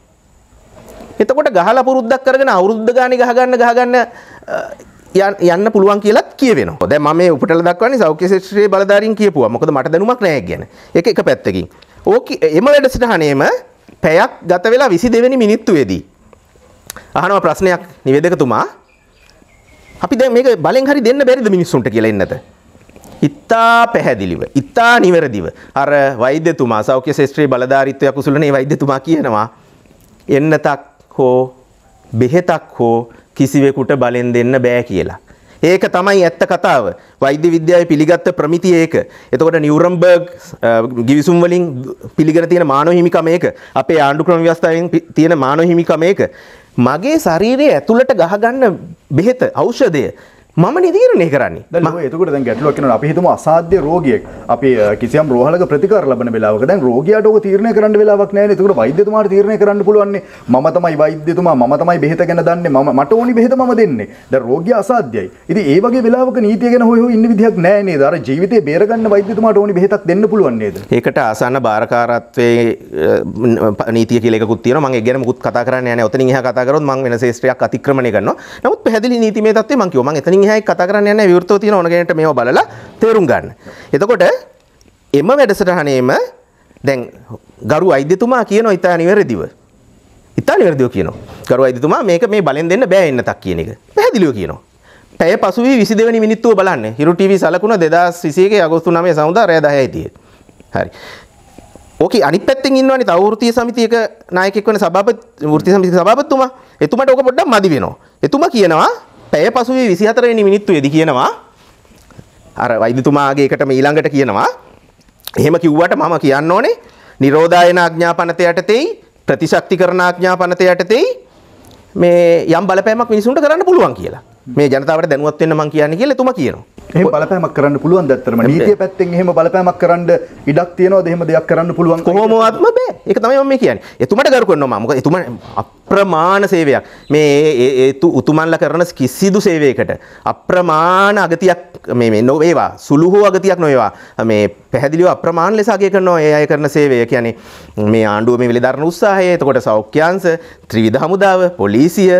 එතකොට ගහලා පුරුද්දක් කරගෙන අවුරුද්ද ගානේ ගහගන්න යන්න පුළුවන් කියලාත් කියවෙනවා. දැන් මම මේ උපටල දක්වන්නේ සෞඛ්‍ය ශාස්ත්‍රයේ බලධාරීන් කියපුවා. මොකද මට දැනුමක් නැහැ ඒක ගැන. ඒක එක පැත්තකින්. එම වැඩසටහනේම පැයක් ගත වෙලා 22 වෙනි මිනිත්තුවේදී අහනවා ප්‍රශ්නයක් නිවේදකතුමා අපි දැන් මේක බලෙන් හරි දෙන්න බැරිද මිනිස්සුන්ට කියලා එන්නත. ඉතා පැහැදිලිව, ඉතා නිවැරදිව අර වෛද්‍යතුමා සෞඛ්‍ය ශාස්ත්‍රයේ බලධාරීත්වයක් උසුලන වෛද්‍යතුමා කියනවා එන්නතක් හෝ බෙහෙතක් හෝ කිසිවෙකුට බලෙන් දෙන්න බෑ කියලා. ඒක තමයි ඇත්ත කතාව. වෛද්‍ය විද්‍යාවේ පිළිගත්ත ප්‍රමිතිය ඒක. එතකොට නියුරම්බර්ග් ගිවිසුම් වලින් පිළිගෙන තියෙන මානව හිමිකම ඒක. අපේ ආණ්ඩු ක්‍රම ව්‍යවස්ථාවෙන් තියෙන මානව හිමිකම ඒක. මගේ ශරීරයේ ඇතුළට ගහගන්න බෙහෙත ඖෂධය මම නිදීරණය කරන්නේ. දැන් එතකොට දැන් ගැටලුවක් වෙනවා. අපි හිතමු අසාධ්‍ය රෝගියෙක්. අපි කිසියම් රෝහලක ප්‍රතිකාර ලබන වෙලාවක දැන් රෝගියාට ඔක තීරණය කරන්න වෙලාවක් නැහැ නේ. එතකොට වෛද්‍යතුමාට තීරණය කරන්න පුළුවන් නේ. මම තමයි වෛද්‍යතුමා, මම තමයි බෙහෙත ගැන දන්නේ. මට ඕනි බෙහෙත මම දෙන්නේ. දැන් රෝගියා අසාධ්‍යයි. ඉතින් ඒ වගේ වෙලාවක නීතිය ගැන හොය ඉන්න විදිහක් නැහැ නේද? අර ජීවිතේ බේර ගන්න වෛද්‍යතුමාට ඕනි බෙහෙතක් දෙන්න පුළුවන් නේද? ඒකට ආසන්න බාරකාරත්වයේ නීතිය කියලා එකකුත් තියෙනවා. මම ඒක ගැන මුකුත් කතා කරන්නේ නැහැ. ඔතනින් එහා කතා කරොත් මම වෙන ශාස්ත්‍රයක් අතික්‍රමණය කරනවා. නමුත් පැහැදිලි නීතිමය තත්ත්වය මම කිව්වා. මම එතනින් එහා කතා කරන්නේ නැහැ. විවෘතව තියෙන ඕන කෙනෙක්ට මේව බලලා තේරුම් ගන්න. එතකොට එම වැඩසටහනේම දැන් ගරු වෛද්‍යතුමා කියනවා ඉතා නිවැරදිව කියනවා. ගරු වෛද්‍යතුමා මේක මේ බලෙන් දෙන්න බෑ එන්නතක් කියන එක. පැහැදිලිව කියනවා. පැය පසුවී 22 වෙනි මිනිත්තුව බලන්න. හිරු ටීවී සලකුණ 2021 අගෝස්තු 9 සඳුදා රෑ 10:30. හරි. ඕකේ අනිත් පැත්තෙන් ඉන්නවනේ තව වෘත්තීය සමිතියක නායකයෙක් වෙන වෘත්තීය සමිතියේ සභාපතිතුමා. එතුමාට ඕක පොඩ්ඩක් මදි වෙනවා. එතුමා කියනවා පැය පසුවී 24 වෙනි මිනිත්තුවේදී කියනවා අර වෛද්‍යතුමාගේ එකටම ඊළඟට කියනවා එහෙම කිව්වට මම කියන්න ඕනේ නිරෝධායන ආඥාපනත යටතේයි ප්‍රතිශක්තිකරණ ආඥාපනත යටතේයි මේ යම් බලපෑමක් මිනිසුන්ට කරන්න පුළුවන් කියලා. මේ ජනතාවට දැනුවත් වෙන්න මං කියන්නේ කියලා එතුමා කියනවා. එහෙම බලපෑමක් කරන්න පුළුවන් දැත්තරම නීතිය පැත්තෙන් එහෙම බලපෑමක් කරන්න ඉඩක් තියනවද? එහෙම දෙයක් කරන්න පුළුවන් කොහොමවත්ම බෑ. ඒක තමයි මම කියන්නේ. එතුමාට ගරු කරනවා මම. මොකද එතුමා අප්‍රමාණ සේවයක්. මේ උතුමන්ලා කරන කිසිදු සේවයකට අප්‍රමාණ අගතියක් මේ නොවේවා. සුළු හෝ අගතියක් නොවේවා. මේ පැහැදිලිව අප්‍රමාණ ලෙස අගය කරනවා ඒ අය කරන සේවය. කියන්නේ මේ ආණ්ඩුව මේ වෙලෙදාරන උත්සාහය, එතකොට සෞඛ්‍යාංශ, ත්‍රිවිධ හමුදාව, පොලිසිය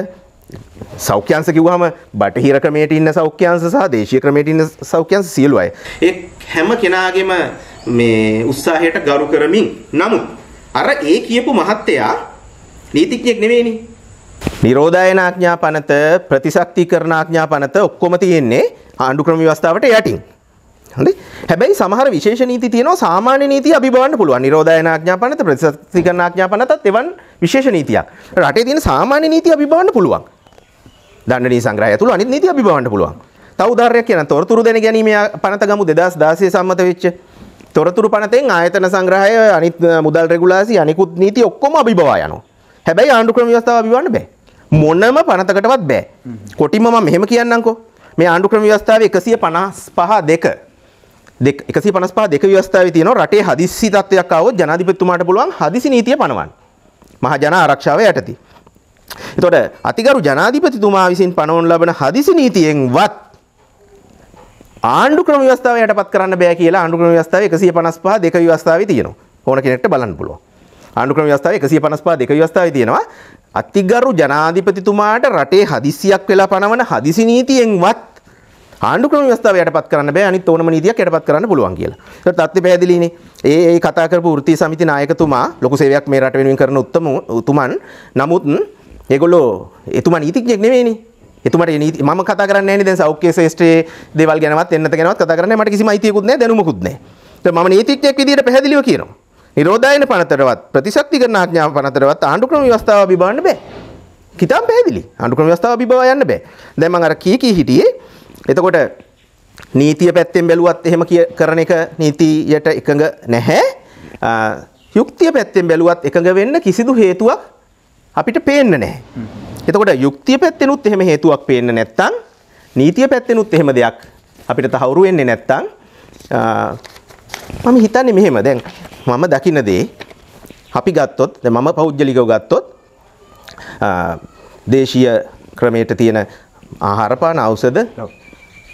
සෞඛ්‍යාංශ කිව්වහම බටහිර ක්‍රමයට ඉන්න සෞඛ්‍යාංශ සහ දේශීය ක්‍රමයට ඉන්න සෞඛ්‍යාංශ සියලු අය ඒ හැම කෙනාගේම මේ උත්සාහයට ගරු කරමින් නමුත් අර ඒ කියපු මහත්තයා නීතිඥයෙක් නෙවෙයිනේ. නිරෝධායන ආඥාපනත ප්‍රතිශක්තිකරණ ආඥාපනත ඔක්කොම තියෙන්නේ ආණ්ඩු ක්‍රම ව්‍යවස්ථාවට යටින්. හරි. හැබැයි සමහර විශේෂ නීති තියෙනවා සාමාන්‍ය නීතිය අභිබවන්න පුළුවන්. නිරෝධායන ආඥාපනත ප්‍රතිශක්තිකරණ ආඥාපනතත් එවන් විශේෂ නීතියක්. රටේ තියෙන සාමාන්‍ය නීතිය අභිබවන්න පුළුවන්. දණ්ඩනීය සංග්‍රහය ඇතුළු අනිත් නීති අභිබවන්න පුළුවන්. තව උදාහරණයක් කියන්න තොරතුරු දෙන ගැනීමේ පනත ගමු 2016 සම්මත වෙච්ච තොරතුරු පනතෙන් ආයතන සංග්‍රහය අනිත් මුදල් රෙගුලාසි අනිකුත් නීති ඔක්කොම අභිබවා යනවා. හැබැයි ආණ්ඩු ක්‍රම ව්‍යවස්ථාව අභිබවන්න බෑ. මොනම පනතකටවත් බෑ. කොටින්ම මම මෙහෙම කියන්නම්කෝ. මේ ආණ්ඩු ක්‍රම ව්‍යවස්ථාවේ 155 දෙක ව්‍යවස්ථාවේ තියෙනවා රටේ හදිසි තත්ත්වයක් ආවොත් ජනාධිපතිතුමාට පුළුවන් හදිසි නීතිය පනවන්න. මහා ජන ආරක්ෂාව යටතේ. එතකොට අතිගරු ජනාධිපතිතුමා විසින් පනවන ලබන හදිසි නීතියෙන්වත් ආණ්ඩු ක්‍රම ව්‍යවස්ථාව යටපත් කරන්න බෑ කියලා ආණ්ඩු ක්‍රම ව්‍යවස්ථාවේ 155 දෙක ව්‍යවස්ථාවේ තියෙනවා. ඕන කෙනෙක්ට බලන්න පුළුවන්. ආණ්ඩු ක්‍රම ව්‍යවස්ථාවේ 155 දෙක ව්‍යවස්ථාවේ තියෙනවා. අතිගරු ජනාධිපතිතුමාට රටේ හදිසියක් වෙලා පනවන හදිසි නීතියෙන්වත් ආණ්ඩුක්‍රම ව්‍යවස්ථාව යටපත් කරන්න බෑ අනිත් ඕනම නීතියක් යටපත් කරන්න පුළුවන් කියලා. ඒකට තත්ත්වය පැහැදිලිනේ. ඒ කතා කරපු වෘත්තීය සමිති නායකතුමා ලොකු සේවයක් මේ රට වෙනුවෙන් කරන උතුමන් නමුත් ඒගොල්ලෝ එතුමා නීතිඥයෙක් නෙවෙයිනේ. එතුමාට නීති මම කතා කරන්නේ නැහැ නේ දැන් සෞඛ්‍ය ශාස්ත්‍රයේ දේවල් ගැනවත් එන්නත ගැනවත් කතා කරන්නේ මට කිසිම අයිතියකුත් නැහැ දැනුමකුත් නැහැ. ඒත් මම නීතිඥයෙක් විදිහට පැහැදිලිව කියනවා. නිරෝධායන පනතරවත් ප්‍රතිශක්තිකරණ ආඥාව පනතරවත් ආණ්ඩුක්‍රම ව්‍යවස්ථාව බිබවන්න බෑ. කිතාම් පැහැදිලි. ආණ්ඩුක්‍රම ව්‍යවස්ථාව බිබව යන්න බෑ. දැන් මම අර කී හිටියේ. එතකොට නීතිය පැත්තෙන් බැලුවත් එහෙම කරන එක නීතියට එකඟ නැහැ. යුක්තිය පැත්තෙන් බැලුවත් එකඟ වෙන්න කිසිදු හේතුවක් අපිට පේන්න නැහැ. එතකොට යුක්තිය පැත්තෙනුත් එහෙම හේතුවක් පේන්න නැත්තම් නීතිය පැත්තෙනුත් එහෙම දෙයක් අපිට තහවුරු වෙන්නේ නැත්තම් මම හිතන්නේ මෙහෙම දැන් මම දකින්න දේ අපි ගත්තොත් දැන් මම පෞද්ගලිකව ගත්තොත් දේශීය ක්‍රමයට තියෙන ආහාර පාන ඖෂධ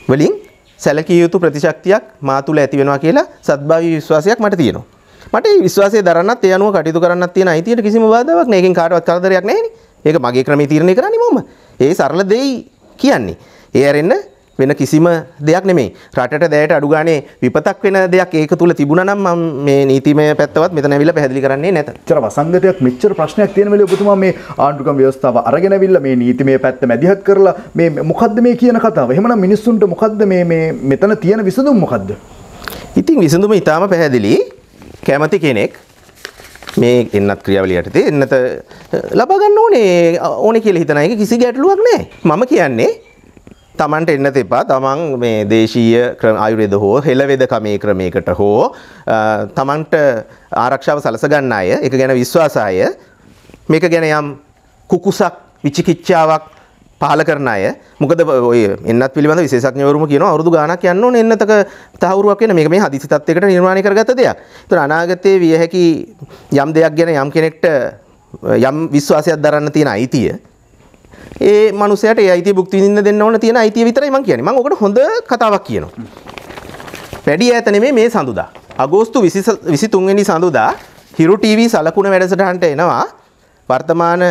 වලින් සැලකිය යුතු ප්‍රතිශක්තියක් මා තුළ ඇති වෙනවා කියලා සත්භාවී විශ්වාසයක් මට තියෙනවා. මට මේ විශ්වාසය දරන්නත් ඒ අනුව කටයුතු කරන්නත් තියෙන අයිතියට කිසිම බාධාවක් නැහැ. ඒකෙන් කාටවත් කරදරයක් නැහැනේ. ඒක මගේ ක්‍රමයේ තීරණය කරන්නේ මම. ඒ සරල දෙයි කියන්නේ. ඒ ඇරෙන්න වෙන කිසිම දෙයක් නෙමෙයි. රටට දැයට අඩු ගානේ විපතක් වෙන දෙයක් ඒක තුල තිබුණා නම් මම මේ නීතිමය පැත්තවත් මෙතන ඇවිල්ලා පැහැදිලි කරන්නේ නැත. මෙච්චර වසංගතයක් මෙච්චර ප්‍රශ්නයක් තියෙන වෙලේ ඔබතුමා මේ ආණ්ඩුක්‍රම ව්‍යවස්ථාව අරගෙන ඇවිල්ලා මේ නීතිමය පැත්ත මැදිහත් කරලා මේ මොකද්ද මේ කියන කතාව? එහෙමනම් මිනිස්සුන්ට මොකද්ද මේ මෙතන තියෙන විසඳුම මොකද්ද? ඉතින් විසඳුම ඊටාම පැහැදිලි. කැමති කෙනෙක් මේ එන්නත් ක්‍රියාවලිය යටතේ එන්නත ලබා ගන්න ඕනේ කියලා හිතන එක කිසි ගැටලුවක් නැහැ. මම කියන්නේ තමන්ට එන්නත එපා. තමන් මේ දේශීය ආයුර්වේද හෝ හෙළවෙද කමේ ක්‍රමයකට හෝ තමන්ට ආරක්ෂාව සලස ගන්න අය, ඒක ගැන විශ්වාස අය, මේක ගැන යම් කුකුසක් විචිකිච්ඡාවක් පහල කරන අය. මොකද ඔය එන්නත් පිළිබඳ විශේෂඥවරුම කියනවා අවුරුදු ගාණක් යන්න ඕනේ එන්නතක තහවුරුවක් වෙන මේක මේ හදිසි තත්යකට නිර්මාණය කරගත්ත දෙයක්. ඒතර අනාගතයේ විය හැකි යම් දෙයක් ගැන යම් කෙනෙක්ට යම් විශ්වාසයක් දරන්න තියෙන අයිතිය ඒ මනුස්සයාට ඒ අයිතිය භුක්ති විඳින්න දෙන්න ඕන තියෙන අයිතිය විතරයි මම කියන්නේ. මම ඔකට හොඳ කතාවක් කියනවා. වැඩි ඈත නෙමෙයි මේ සඳුදා. අගෝස්තු 23 වෙනි සඳුදා හිරු ටීවී සලකුණ වැඩසටහනට එනවා වර්තමාන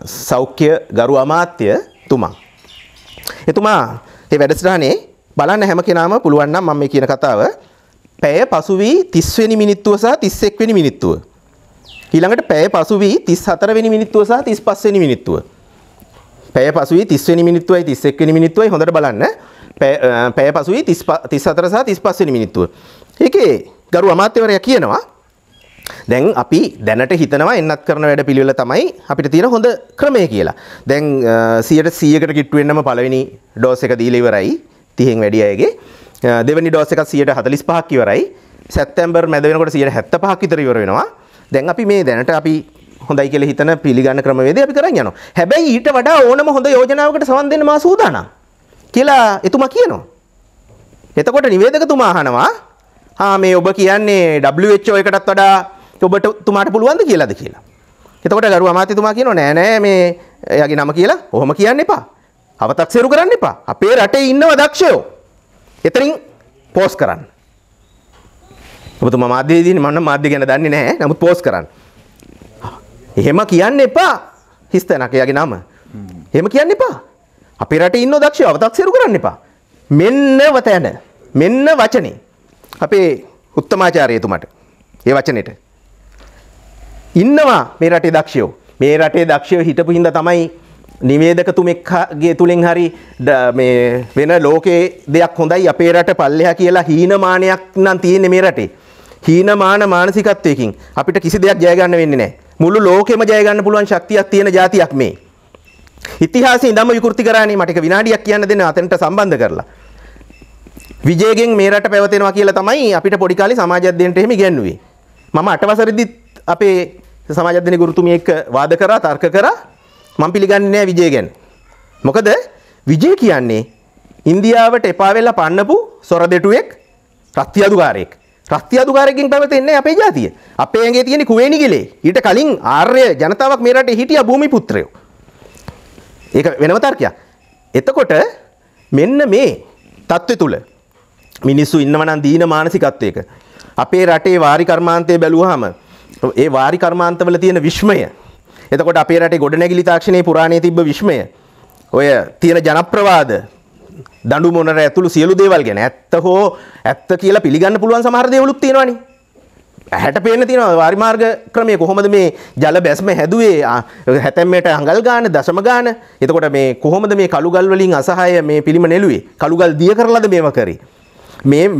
සෞඛ්‍ය ගරු අමාත්‍ය තුමා. එතුමා මේ වැඩසටහනේ බලන්න හැම කෙනාම පුළුවන් නම් මම මේ කියන කතාව පැය පසු වී 30 වෙනි මිනිත්තුව සහ 31 වෙනි මිනිත්තුව. ඊළඟට පැය පසු වී 34 වෙනි මිනිත්තුව සහ 35 වෙනි මිනිත්තුව. පැය පසු වී 30 වෙනි මිනිත්තුවයි 31 වෙනි මිනිත්තුවයි හොඳට බලන්න. පැය පසු වී 34 සහ 35 වෙනි මිනිත්තුව. ඒකේ ගරු අමාත්‍යවරයා කියනවා දැන් අපි දැනට හිතනවා එන්නත් කරන වැඩ පිළිවෙල තමයි අපිට තියෙන හොඳ ක්‍රමය කියලා. දැන් 100%කට කිට්ටු වෙන්නම පළවෙනි ඩෝස් එක දීලා ඉවරයි 30න් වැඩි අයගේ. දෙවෙනි ඩෝස් එකත් 45%ක් ඉවරයි. සැප්තැම්බර් මැද වෙනකොට 75%ක් විතර ඉවර වෙනවා. දැන් අපි මේ දැනට අපි හොඳයි කියලා හිතන පිළිගන්න ක්‍රමවේදය අපි කරන් යනවා. හැබැයි ඊට වඩා ඕනම හොඳ යෝජනාවකට සවන් දෙන්න මා සූදානම් කියලා එතුමා කියනවා. එතකොට නිවේදකතුමා අහනවා මේ ඔබ කියන්නේ WHO එකටත් වඩා ඔබට තුමාට පුළුවන්ද කියලාද කියලා. එතකොට ගරු අමාත්‍යතුමා කියනවා නෑ මේ එයාගේ නම කියලා ඔහොම කියන්න එපා. අව탁සිරු කරන්න එපා. අපේ රටේ ඉන්නව දක්ෂයෝ. එතනින් පෝස්ට් කරන්න. ඔබතුමා මාධ්‍යයේදී මම මාධ්‍ය ගැන දන්නේ නැහැ. නමුත් පෝස්ට් කරන්න. එහෙම කියන්න එපා. හිස්තැනක් එයාගේ නම. එහෙම කියන්න එපා. අපේ රටේ ඉන්නව දක්ෂයෝ අව탁සිරු කරන්න එපා. මෙන්න වතන. මෙන්න වචනේ. අපේ උත්තමාචාර්යතුමාට ඒ වචනෙට ඉන්නවා මේ රටේ දක්ෂයෝ. මේ රටේ දක්ෂයෝ හිටපු හින්දා තමයි නිවේදකතුමෙක්ගේ තුලින් හරි මේ වෙන ලෝකේ දෙයක් හොඳයි අපේ රට පල්ලෙහා කියලා හීනමානයක් නම් තියෙන්නේ මේ රටේ. හීනමාන මානසිකත්වයකින් අපිට කිසි දෙයක් ජය ගන්න වෙන්නේ නැහැ. මුළු ලෝකෙම ජය ගන්න පුළුවන් ශක්තියක් තියෙන જાතියක් මේ. ඉතිහාසයේ ඉඳන්ම විකෘති කරානේ මට එක විනාඩියක් කියන්න දෙන්න අතෙන්ට සම්බන්ධ කරලා. විජේගෙන් මේ රට පැවතෙනවා කියලා තමයි අපිට පොඩි කාලේ සමාජ අධ්‍යයනයට එහෙම ඉගෙනුවේ. මම 8 වසරේදීත් අපේ සමාජ අධ්‍යයන ගුරුතුමිය එක්ක වාද කරා තර්ක කරා මම පිළිගන්නේ නැහැ විජේ ගැන. මොකද විජේ කියන්නේ ඉන්දියාවට එපා වෙලා පන්නපු සොරදෙටුවෙක් රත්තිඅදුකාරයෙක්. රත්තිඅදුකාරයෙක්ගෙන් පැවතෙන්නේ අපේ ජාතිය. අපේ ඇඟේ තියෙන කුවේණි ගිලේ. ඊට කලින් ආර්ය ජනතාවක් මේ රටේ හිටියා භූමිපුත්‍රයෝ. ඒක වෙනම තර්කයක්. එතකොට මෙන්න මේ தත්ත්වය තුල මිනිස්සු ඉන්නව නම් දීන මානසිකත්වයක අපේ රටේ වාරි කර්මාන්තය බැලුවාම ඒ වාරි කර්මාන්තවල තියෙන විශ්මය එතකොට අපේ රටේ ගොඩනැගිලි තාක්ෂණයේ පුරාණයේ තිබ්බ විශ්මය ඔය තියෙන ජනප්‍රවාද දඬු මොනර ඇතුළු සියලු දේවල් ගැන ඇත්ත හෝ ඇත්ත කියලා පිළිගන්න පුළුවන් සමහර දේවලුත් තියෙනවානේ. ඇහැට පේන්න තියෙනවා වාරිමාර්ග ක්‍රමය කොහොමද මේ ජල බැස්ම හැදුවේ හැතැම්මේට අඟල් ගාන දශම ගාන. එතකොට මේ කොහොමද මේ කළුගල් වලින් අසහාය මේ පිළිම නෙළුවේ? කළුගල් දිය කරලාද මේවා කරේ?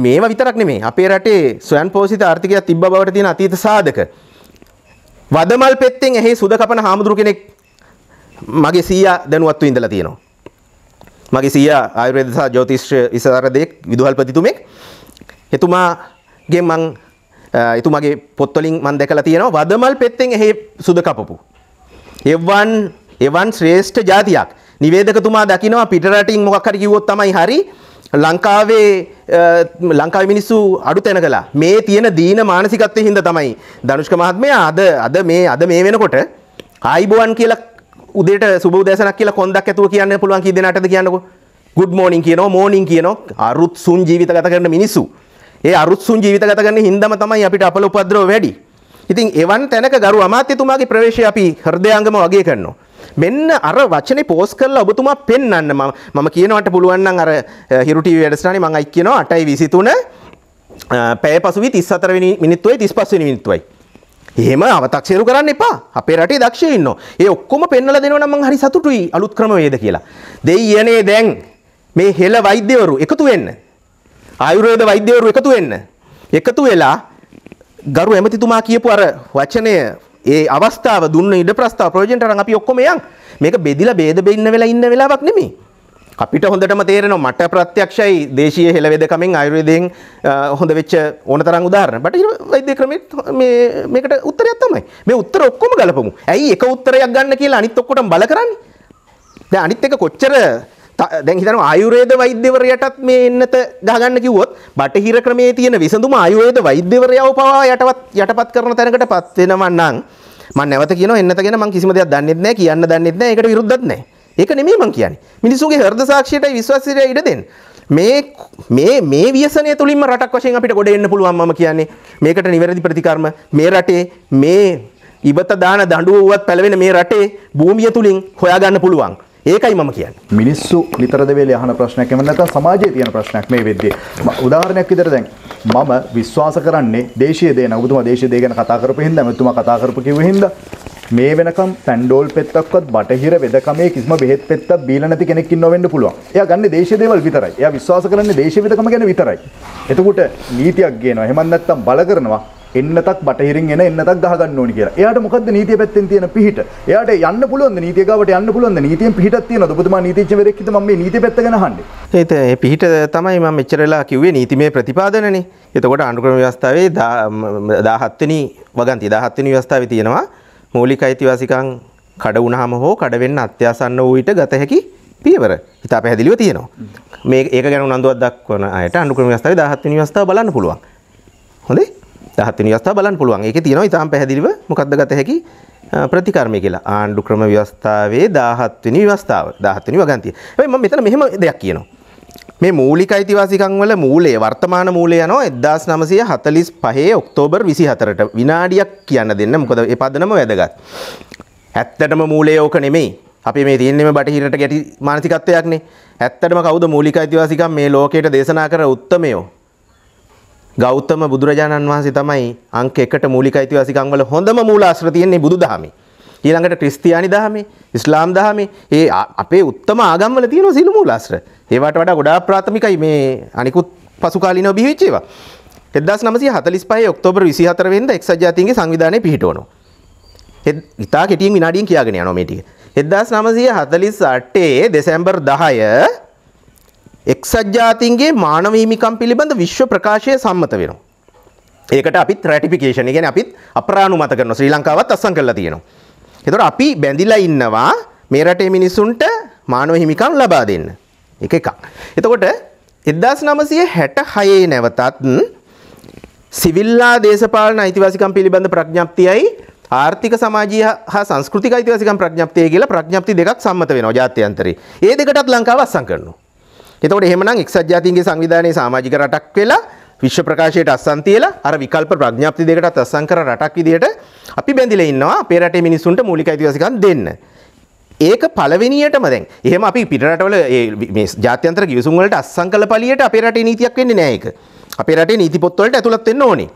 මේවා විතරක් නෙමෙයි අපේ රටේ ස්වයං පෝෂිත ආර්ථිකයක් තිබ්බ බවට තියෙන අතීත සාධක. වදමල් පෙත්තෙන් එහි සුද කපන හාමුදුරු කෙනෙක් මගේ සීයා දැනුවත්ව ඉඳලා තියෙනවා. මගේ සීයා ආයුර්වේද සහ ජ්‍යොතිෂ විශාරදෙක් විදුහල්පතිතුමෙක්. එතුමාගේ මං එතුමාගේ පොත්වලින් මම දැකලා තියෙනවා වදමල් පෙත්තෙන් එහි සුද කපපු. එවන් ශ්‍රේෂ්ඨ ජාතියක්. නිවේදකතුමා දකිනවා පිටරටින් මොකක් හරි කිව්වොත් තමයි හරි. ලංකාවේ මිනිස්සු අඩු තැන කළා. මේ තියෙන දීන මානසිකත්වයේ හින්දා තමයි ධනුෂ්ක මහත්මයා අද මේ වෙනකොට ආයිබෝවන් කියලා උදේට සුබ උදෑසනක් කියලා කොන්දක් ඇතුව කියන්න පුළුවන් කී දෙනාටද කියන්නකෝ. good morning කියනවා morning කියනවා අරුත් සුන් ජීවිත ගත කරන මිනිස්සු. ඒ අරුත්සුන් ජීවිත ගත කරන හින්දාම තමයි අපිට අපල උපද්‍රව වැඩි. ඉතින් එවන් තැනක ගරු අමාත්‍යතුමාගේ ප්‍රවේශය අපි හෘදයාංගම වගේ කරනවා. මෙන්න අර වචනේ පෝස්ට් කරලා ඔබතුමා පෙන්වන්න මම කියනවට පුළුවන් නම් අර හිරු ටීවී වැඩසටහනේ මම අයික් කියනවා 8:23 පැය පසුවි 34 වෙනි මිනිත්තුවයි 35 වෙනි මිනිත්තුවයි. එහෙම අව탁සේරු කරන්න එපා. අපේ රටේ දක්ෂයෝ ඉන්නවා. ඒ ඔක්කොම පෙන්වලා දෙනවා නම් මම හරි සතුටුයි අලුත් ක්‍රමවේද කියලා. දෙයියනේ දැන් මේ හෙළ වෛද්‍යවරු එකතු වෙන්න. ආයුර්වේද වෛද්‍යවරු එකතු වෙලා ගරු ඇමතිතුමා කියපු අර වචනය ඒ අවස්ථාව දුන්න ඉඩ ප්‍රස්තාව ප්‍රයෝජනට අරන් අපි ඔක්කොම යන්. මේක බෙදිලා බෙන්න වෙලා ඉන්න වෙලාවක් නෙමෙයි. අපිට හොඳටම තේරෙනවා මට ප්‍රත්‍යක්ෂයි දේශීය හෙළවෙදකමෙන් ආයුර්වේදයෙන් හොඳ වෙච්ච ඕනතරම් උදාහරණ. බටහිර වෛද්‍ය ක්‍රමෙත් මේකට උත්තරයක් තමයි. මේ උත්තර ඔක්කොම ගලපමු. ඇයි එක උත්තරයක් ගන්න කියලා අනිත් ඔක්කොටම බල කරන්නේ? දැන් අනිත් එක කොච්චර දැන් හිතනවා ආයුර්වේද වෛද්‍යවරයාටත් මේ එන්නත ගහගන්න කිව්වොත් බටහිර ක්‍රමයේ තියෙන විසඳුම ආයුර්වේද වෛද්‍යවරයාව පවා යටපත් කරන තැනකටපත් වෙනවා නම් මම නැවත කියනවා එන්නත ගැන මම කිසිම දෙයක් දන්නෙත් නැහැ කියන්න දන්නෙත් නැහැ ඒකට විරුද්ධත් නැහැ. ඒක නෙමෙයි මම කියන්නේ. මිනිසුන්ගේ හෘද සාක්ෂියටයි විශ්වාසයට ඉඩ දෙන්න. මේ ව්‍යසනය තුලින්ම රටක් වශයෙන් අපිට ගොඩ එන්න පුළුවන් මම කියන්නේ. මේකට නිවැරදි ප්‍රතිකර්ම මේ රටේ මේ ඉවත දාන දඬුවමවත් පැලවෙන මේ රටේ භූමිය තුලින් හොයාගන්න පුළුවන්. ඒකයි මම කියන්නේ. මිනිස්සු නිතර දෙවේලේ අහන ප්‍රශ්නයක් එමන් නැත්නම් සමාජයේ තියෙන ප්‍රශ්නයක් මේ වෙද්දී. උදාහරණයක් විදිහට දැන් මම විශ්වාස කරන්නේ දේශීය දේ නේ. ඔබතුමා දේශීය දේ ගැන කතා කරපු හින්දා ඔබතුමා කතා කරපු කිව්ව හින්දා මේ වෙනකම් පැන්ඩෝල් පෙත්තක්වත් බටහිර වෙදකමේ කිසිම බෙහෙත් පෙත්තක් බීලා නැති කෙනෙක් ඉන්නව වෙන්න පුළුවන්. එයා ගන්නේ දේශීය දේවල් විතරයි. එයා විශ්වාස කරන්නේ දේශීය වෙදකම ගැන විතරයි. එතකොට නීතියක් ගේනවා. එහෙම නැත්නම් බල කරනවා. එන්නතක් බටහිරින් එන්නතක් ගහ ගන්න ඕනි කියලා. එයාට මොකද්ද නීතිය පැත්තෙන් තියෙන පිහිට? එයාට යන්න පුළුවන්ද නීතිය ගාවට යන්න පුළුවන්ද? නීතියෙන් පිහිටක් තියෙනවද? ඔබතුමා නීතිඥවරයෙක් හිට මම මේ නීතිය පැත්ත ගැන අහන්නේ. ඒ පිහිට තමයි මම මෙච්චර වෙලා කිව්වේ නීතිමය ප්‍රතිපාදනනේ. එතකොට අනුක්‍රම ව්‍යවස්ථාවේ 17 වෙනි වගන්තිය 17 වෙනි ව්‍යවස්ථාවේ තියෙනවා මූලික අයිතිවාසිකම් කඩ වුණාම හෝ කඩ වෙන්න අත්‍යාසන්න වූ විට ගත හැකි පියවර. හිතා පැහැදිලිව තියෙනවා. ඒක ගැන උනන්දුවක් දක්වන අයට අනුක්‍රම ව්‍යවස්ථාවේ 17 වෙනි ව්‍යවස්ථාව බලන්න පුළුවන්. හොඳේ? 17 වෙනි ව්‍යවස්ථාව බලන්න පුළුවන්. ඒකේ තියෙනවා ඊටාම් පැහැදිලිව මොකක්ද ගත හැකි ප්‍රතිකර්මය කියලා. ආණ්ඩු ක්‍රම ව්‍යවස්ථාවේ 17 වෙනි ව්‍යවස්ථාව 17 වෙනි වගන්තිය. හැබැයි මම මෙතන මෙහෙම දෙයක් කියනවා. මේ මූලික අයිතිවාසිකම් වල මූලය වර්තමාන මූලය යනවා 1945 ඔක්තෝබර් 24ට. විනාඩියක් කියන්න දෙන්න. මොකද ඒ පදනම වැදගත්. ඇත්තටම මූලය ඕක නෙමෙයි. අපි මේ තියෙන්නේ බටහිරට ගැටි මානසිකත්වයක්නේ. ඇත්තටම කවුද මූලික අයිතිවාසිකම් මේ ලෝකයට දේශනා කර උත්තමයෝ? ගෞතම බුදුරජාණන් වහන්සේ තමයි අංක 1ට මූලික අයිතිවාසිකම් වල හොඳම මූලාශ්‍ර තියෙන්නේ බුදුදහමේ. ඊළඟට ක්‍රිස්තියානි දහමේ, ඉස්ලාම් දහමේ, ඒ අපේ උත්තම ආගම් වල තියෙන සීල මූලාශ්‍ර. ඒවට වඩා ගොඩාක් ප්‍රාථමිකයි මේ අනිකුත් පසු කාලීනව බිහි වෙච්ච ඒවා. 1945 ඔක්තෝබර් 24 වෙනිදා එක්සත් ජාතීන්ගේ සංවිධානය පිහිටවනවා. ඉතා කෙටියෙන් විනාඩියෙන් කියාගෙන යනවා මේ ටික. 1948 දෙසැම්බර් 10 එක්සත් ජාතීන්ගේ මානව හිමිකම් පිළිබඳ විශ්ව ප්‍රකාශය සම්මත වෙනවා. ඒකට අපිත් රැටිෆිකේෂන්, ඒ කියන්නේ අපිත් අප්‍රානුමත කරනවා. ශ්‍රී ලංකාවත් අත්සන් කරලා තියෙනවා. ඒතකොට අපි බැඳිලා ඉන්නවා මේ රටේ මිනිසුන්ට මානව හිමිකම් ලබා දෙන්න. ඒක එකක්. එතකොට 1966 නැවතත් සිවිල්ලා දේශපාලන අයිතිවාසිකම් පිළිබඳ ප්‍රඥප්තියයි ආර්ථික සමාජීය හා සංස්කෘතික අයිතිවාසිකම් ප්‍රඥප්තිය කියලා ප්‍රඥප්ති දෙකක් සම්මත වෙනවා ජාත්‍යන්තරේ. ඒ දෙකටත් ලංකාව අත්සන් කරනවා. එතකොට එහෙමනම් එක්සත් ජාතීන්ගේ සංවිධානයේ සමාජික රටක් වෙලා විශ්ව ප්‍රකාශයට අත්සන් තියලා අර විකල්ප ප්‍රඥප්ති දෙකටත් අත්සන් කර රටක් විදියට අපි බැඳිලා ඉන්නවා අපේ රටේ මිනිස්සුන්ට මූලික අයිතිවාසිකම් දෙන්න. ඒක පළවෙනියටම දැන් එහෙම අපි පිටරටවල මේ ජාත්‍යන්තර කිවිසුම් වලට අස්සංකල පළියට අපේ රටේ නීතියක් වෙන්නේ නැහැ ඒක. අපේ රටේ නීති පොත් වලට ඇතුළත් වෙන්න ඕනේ.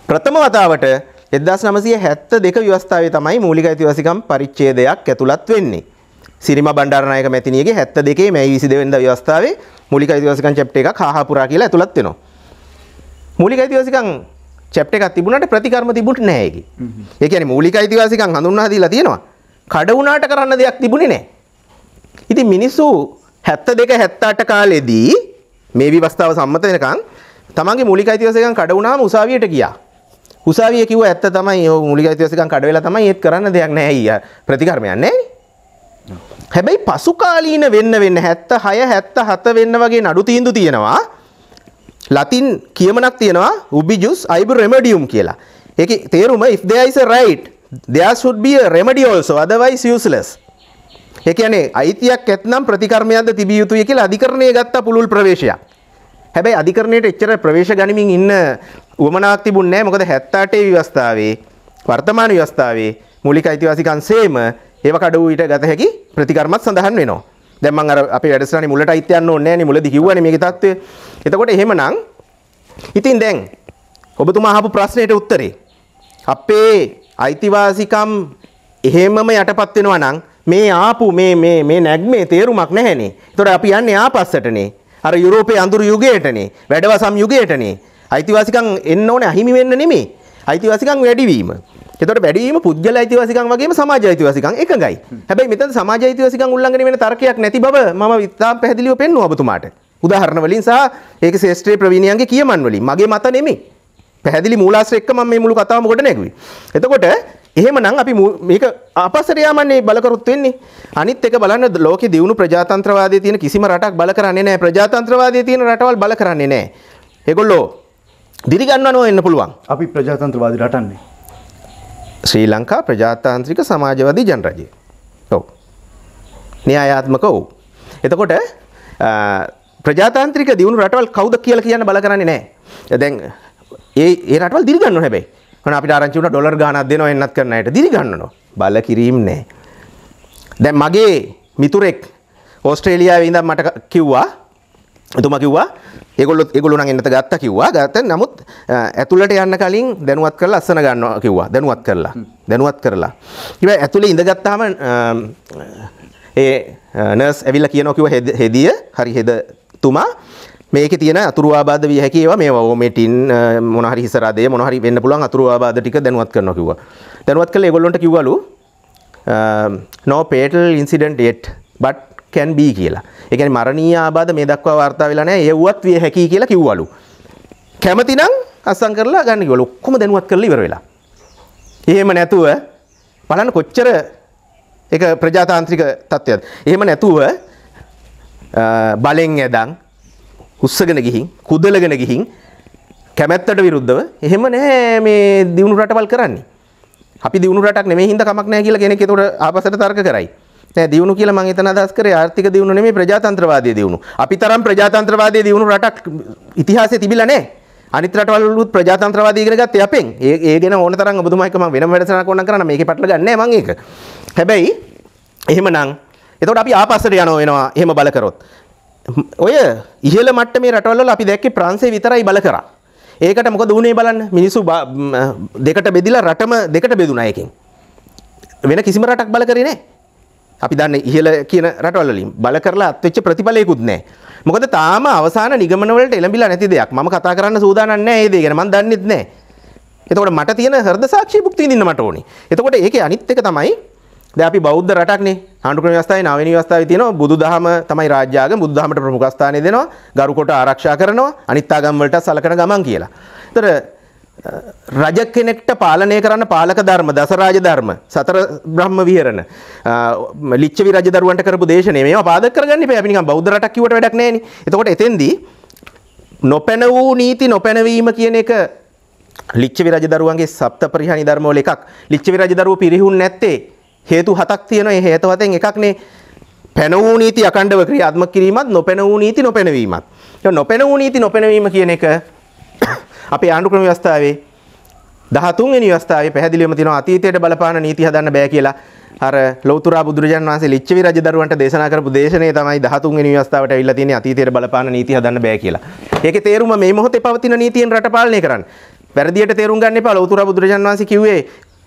ප්‍රථම වතාවට 1972 ව්‍යවස්ථාවේ තමයි මූලික අයිතිවාසිකම් පරිච්ඡේදයක් ඇතුළත් වෙන්නේ. සිරිමා බණ්ඩාරනායක මැතිණියගේ 72 මැයි 22 වෙනිදා ව්‍යවස්ථාවේ මූලික අයිතිවාසිකම් චැප්ටර් එකක් හාහාපුරා කියලා ඇතුළත් වෙනවා. මූලික අයිතිවාසිකම් චැප්ටර් එකක් තිබුණාට ප්‍රතිකර්ම තිබුණේ නැහැ ඒකේ. ඒ කියන්නේ මූලික අයිතිවාසිකම් හඳුන්වා දීලා තියෙනවා. කඩ වුණාට කරන්න දෙයක් තිබුණේ නැහැ. ඉතින් මිනිස්සු 72 78 කාලෙදී මේ විවස්ථාව සම්මත වෙනකන් තමන්ගේ මූලික අයිතිවාසිකම් කඩ වුණාම උසාවියට ගියා. උසාවිය කිව්වා ඇත්ත තමයි මූලික අයිතිවාසිකම් කඩ වෙලා තමයි ඒත් කරන්න දෙයක් නැහැ අයියා. ප්‍රතිකර්මයක් නැහැ. හැබැයි පසු කාලීන වෙන්න 76 77 වෙන්න වගේ නඩු තීන්දුව තියෙනවා. ලතින් කියමනක් තියෙනවා ubijus ibu remedium කියලා. ඒකේ තේරුම if there is a right there should be a remedy also otherwise useless. ඒ කියන්නේ අයිතියක් ඇතනම් ප්‍රතිකර්මයක්ද තිබිය යුතුයි කියලා අධිකරණය ගත්ත පුළුල් ප්‍රවේශයක්. හැබැයි අධිකරණයට එච්චර ප්‍රවේශ ගනිමින් ඉන්න උවමනාවක් තිබුණේ නැහැ. මොකද 78 ව්‍යවස්ථාවේ වර්තමාන ව්‍යවස්ථාවේ මූලික අයිතිවාසිකම් සේම ඒව කඩ වූ ඊට ගත හැකි ප්‍රතිකර්මත් සඳහන් වෙනවා. දැන් මම අර අපේ වැඩසටහනේ මුලට අයිති යන්න ඕනේ නැහැ නේ මුලදී කිව්වනේ මේකේ தත්ත්වය. එතකොට එහෙමනම් ඉතින් දැන් ඔබතුමා අහපු ප්‍රශ්නෙට උත්තරේ අපේ අයිතිවාසිකම් එහෙමම යටපත් වෙනවා නම් මේ ආපු මේ නැග්මේ තේරුමක් නැහැනේ. ඒතකොට අපි යන්නේ ආපස්සටනේ. අර යුරෝපයේ අඳුරු යුගයටනේ, වැඩවසම් යුගයටනේ. අයිතිවාසිකම් එන්න ඕනේ අහිමි වෙන්න නෙමෙයි. අයිතිවාසිකම් වැඩිවීම. එතකොට වැඩිවීම පුද්ගල අයිතිවාසිකම් වගේම සමාජ අයිතිවාසිකම් එකඟයි. හැබැයි මෙතන සමාජ අයිතිවාසිකම් උල්ලංඝනය වෙන තර්කයක් නැති බව මම ඉතාම පැහැදිලිව පෙන්නුවා ඔබතුමාට. උදාහරණ වලින් සහ ඒකේ ශේෂ්ත්‍රීය ප්‍රවීණයන්ගේ කියමන් වලින්. මගේ මත නෙමෙයි. පැහැදිලි මූලාශ්‍ර එක්ක මම මේ මුළු කතාවම කොට නැගුවේ. එතකොට එහෙමනම් අපි මේක අපස්සට යාමන්නේ බල කරොත් වෙන්නේ. අනිත් එක බලන්න ලෝකේ දියුණු ප්‍රජාතන්ත්‍රවාදයේ තියෙන කිසිම රටක් බල කරන්නේ නැහැ. ප්‍රජාතන්ත්‍රවාදයේ තියෙන රටවල් බල කරන්නේ නැහැ. ඒගොල්ලෝ දිරිගන්නවනෝ එන්න පුළුවන්. අපි ප්‍රජාතන්ත්‍රවාදී රටන්නේ. ශ්‍රී ලංකා ප්‍රජාතාන්ත්‍රික සමාජවාදී ජනරජය. ඔව්. න්‍යායාත්මක ඔව්. එතකොට ප්‍රජාතාන්ත්‍රික දියුණු රටවල් කවුද කියලා කියන්න බල කරන්නේ නැහැ. දැන් ඒ රටවල් දිරිගන්නව හැබැයි. මොන අපිට ආරංචි වුණා ඩොලර් ගාණක් දෙනවා එන්නත් කරන අයට දිරිගන්නනවා. බල කිරීම නැහැ. දැන් මගේ මිතුරෙක් ඕස්ට්‍රේලියාවේ ඉඳන් මට කිව්වා එතුමා කිව්වා ඒගොල්ලෝ නම් එන්නත ගත්තා කිව්වා. ගත්තා නමුත් ඇතුළට යන්න කලින් දැනුවත් කරලා අස්සන ගන්නවා කිව්වා. දැනුවත් කරලා. ඊට ඇතුළේ ඉඳගත්තාම ඒ නර්ස් ඇවිල්ලා කියනවා කිව්වා හෙදිය හරි හෙදතුමා මේකේ තියෙන අතුරු ආබාධ විය හැකි ඒවා මේවා ඕමෙටින් මොන හරි හිස රදේ මොන හරි වෙන්න පුළුවන් අතුරු ආබාධ ටික දැනුවත් කරනවා කිව්වා. දැනුවත් කළා ඒගොල්ලන්ට කිව්වලු no fatal incident yet but can be කියලා. ඒ කියන්නේ මරණීය ආබාධ මේ දක්වා වාර්තා වෙලා නැහැ. ඒවත් විය හැකි කියලා කිව්වලු. කැමති නම් අස්සම් කරලා ගන්න කිව්වලු. ඔක්කොම දැනුවත් කරලා ඉවර වෙලා. එහෙම නැතුව බලන්න කොච්චර ඒක ප්‍රජාතාන්ත්‍රික තත්ත්වයක්ද. එහෙම නැතුව බලෙන් ඇදන් උස්සගෙන ගිහින් කුදලගෙන ගිහින් කැමැත්තට විරුද්ධව එහෙම නැහැ මේ දියුණු රටවල් කරන්නේ. අපි දියුණු රටක් නෙමෙයි හින්දා කමක් නැහැ කියලා කෙනෙක් ඒතකොට ආපස්සට තර්ක කරයි. නෑ දියුණු කියලා මම එතන අදහස් කරේ ආර්ථික දියුණු නෙමෙයි ප්‍රජාතන්ත්‍රවාදී දියුණු. අපි තරම් ප්‍රජාතන්ත්‍රවාදී දියුණු රටක් ඉතිහාසයේ තිබිලා නැහැ. අනිත් රටවල් වලුත් ප්‍රජාතන්ත්‍රවාදී ඉගෙන ගත්තේ අපෙන්. ඒ ගැන ඕන තරම් ඔබතුමා එක්ක මම වෙනම වැඩසටහනක් ඕනනම් කරන්න මේකේ පැටල ගන්න නෑ මම ඒක. හැබැයි එහෙමනම් එතකොට අපි ආපස්සට යනවා වෙනවා එහෙම බල කරොත්. ඔය ඉහළ මට්ටමේ රටවල් වල අපි දැක්කේ ප්‍රංශේ විතරයි බල කරා. ඒකට මොකද වුනේ බලන්න මිනිස්සු දෙකට බෙදිලා රටම දෙකට බෙදුනා එකෙන්. වෙන කිසිම රටක් බල කරේ නැහැ. අපි දන්නේ ඉහළ කියන රටවල් වලින් බල කරලා අත්වෙච්ච ප්‍රතිඵලයකුත් නැහැ. මොකද තාම අවසාන නිගමන වලට එළඹිලා නැති දෙයක්. මම කතා කරන්න සූදානම් නැහැ මේ දේ ගැන. මම දන්නෙත් නැහැ. එතකොට මට තියෙන හෘද සාක්ෂිය භුක්ති විඳින්න මට ඕනේ. එතකොට ඒකේ අනිත් එක තමයි දැන් අපි බෞද්ධ රටක්නේ. ආණ්ඩුක්‍රම ව්‍යවස්ථාවේ 9 වෙනි ව්‍යවස්ථාවේ තියෙනවා බුදුදහම තමයි රාජ්‍යාගම. බුදුදහමට ප්‍රමුඛ ස්ථානය දෙනවා. ගරු කොට ආරක්ෂා කරනවා. අනිත් ආගම් වලට සලකන ගමන් කියලා. ඒතර රජ කෙනෙක්ට පාලනය කරන්න පාලක ධර්ම දසරාජ ධර්ම සතර බ්‍රහ්ම විහරණ ලිච්ඡවි රජ දරුවන්ට කරපු දේශනේ මේවා පාදක කරගන්න ඉපේ අපි නිකන් බෞද්ධ රටක් කිව්වට වැඩක් නැහැ නේ. එතකොට එතෙන්දී නොපැන වූ නීති නොපැනවීම කියන එක ලිච්ඡවි රජ දරුවන්ගේ සප්ත පරිහානි ධර්ම වල එකක්. ලිච්ඡවි රජ දරුවෝ පිරිහුන් නැත්තේ හේතු 7ක් තියෙනවා. ඒ හේතු 7න් එකක්නේ පැන වූ නීති අකණ්ඩව ක්‍රියාත්මක කිරීමත් නොපැන වූ නීති නොපැනවීමත්. ඒ නොපැන වූ නීති නොපැනවීම කියන එක අපේ ආණ්ඩුක්‍රම ව්‍යවස්ථාවේ 13 වෙනි අවස්ථාවේ පැහැදිලිවම තියෙනවා අතීතයට බලපාන නීති හදන්න බෑ කියලා. අර ලෞතර බුදුරජාණන් වහන්සේ ලිච්ඡවි රජදරුවන්ට දේශනා කරපු දේශනේ තමයි 13 වෙනි අවස්ථාවට ඇවිල්ලා තියෙන්නේ අතීතයට බලපාන නීති හදන්න බෑ කියලා. ඒකේ තේරුම මේ මොහොතේ පවතින නීතියෙන් රට පාලනය කරන්න. වැරදියට තේරුම් ගන්න එපා. ලෞතර බුදුරජාණන් වහන්සේ කිව්වේ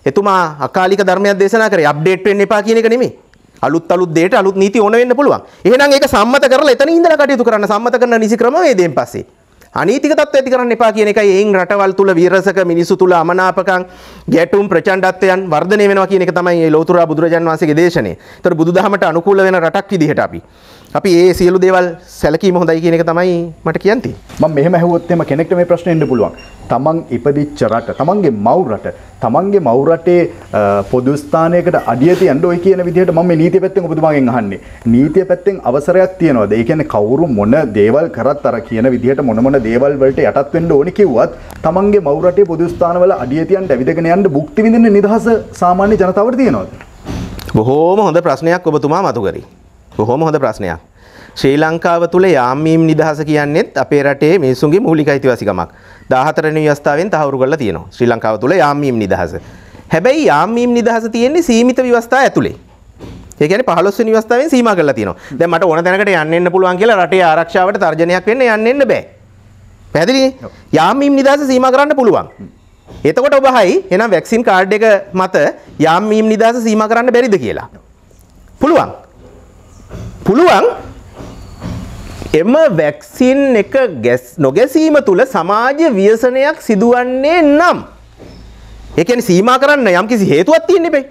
එතුමා අකාලික ධර්මයක් දේශනා කරේ අප්ඩේට් වෙන්න එපා කියන එක නෙමෙයි. අලුත් දේට අලුත් නීති ඕන වෙන්න පුළුවන්. එහෙනම් ඒක සම්මත කරලා එතන ඉඳලා කටයුතු කරන්න සම්මත කරන නිසි ක්‍රමවේදයෙන් පස්සේ. අනීතික තත්ත්ව ඇති කරන්න එපා කියන එකයි එයින් රටවල් තුල වීරසක මිනිසු තුල අමනාපකම් ගැටුම් ප්‍රචණ්ඩත්වයන් වර්ධනය වෙනවා කියන එක තමයි මේ ලෞතර බුදුරජාන් වහන්සේගේ දේශනේ. ඒතර බුදුදහමට අනුකූල වෙන රටක් විදිහට අපි මේ සියලු දේවල් සැලකීම හොඳයි කියන එක තමයි මට කියන්න තියෙන්නේ. මම මෙහෙම ඇහුවොත් එම කෙනෙක්ට මේ ප්‍රශ්නේ එන්න පුළුවන්. තමන් ඉපදිච්ච රට, තමන්ගේ මව් රට, තමන්ගේ මව් රටේ පොදු ස්ථානයකට අඩිය තියන්න ඔය කියන විදිහට මම මේ නීතිය පැත්තෙන් ඔබතුමාගෙන් අහන්නේ. නීතිය පැත්තෙන් අවසරයක් තියනවාද? ඒ කියන්නේ කවුරු මොන දේවල් කරත් අර කියන විදිහට මොන දේවල් වලට යටත් වෙන්න ඕනි කිව්වත් තමන්ගේ මව් රටේ පොදු ස්ථානවල අඩිය තියන්න ඇවිදගෙන යන්න භුක්ති විඳින්න නිදහස සාමාන්‍ය ජනතාවට තියනවාද? බොහෝම හොඳ ප්‍රශ්නයක් ඔබතුමා මතු කරේ. බොහොම හොඳ ප්‍රශ්නයක්. ශ්‍රී ලංකාව තුල යාම්මීම් නිදහස කියන්නේත් අපේ රටේ මිනිසුන්ගේ මූලික අයිතිවාසිකමක්. 14 වෙනි ව්‍යවස්ථාවෙන් තහවුරු කරලා තියෙනවා. ශ්‍රී ලංකාව තුල යාම්මීම් නිදහස. හැබැයි යාම්මීම් නිදහස තියෙන්නේ සීමිත ව්‍යවස්ථා ඇතුලේ. ඒ කියන්නේ 15 වෙනි ව්‍යවස්ථාවෙන් සීමා කරලා තියෙනවා. දැන් මට ඕන තැනකට යන්න එන්න පුළුවන් කියලා රටේ ආරක්ෂාවට තර්ජනයක් වෙන්න යන්න එන්න බෑ. පැහැදිලිනේ? යාම්මීම් නිදහස සීමා කරන්න පුළුවන්. එතකොට ඔබ හයි එහෙනම් වැක්සින් කාඩ් එක මත යාම්මීම් නිදහස සීමා කරන්න බැරිද කියලා. පුළුවන්. පුළුවන්. එම වැක්සින් එක නොගැසීම තුළ සමාජ ව්‍යසනයක් සිදුවන්නේ නම් ඒ කියන්නේ සීමා කරන්න යම්කිසි හේතුවක් තියෙන්න බෑ.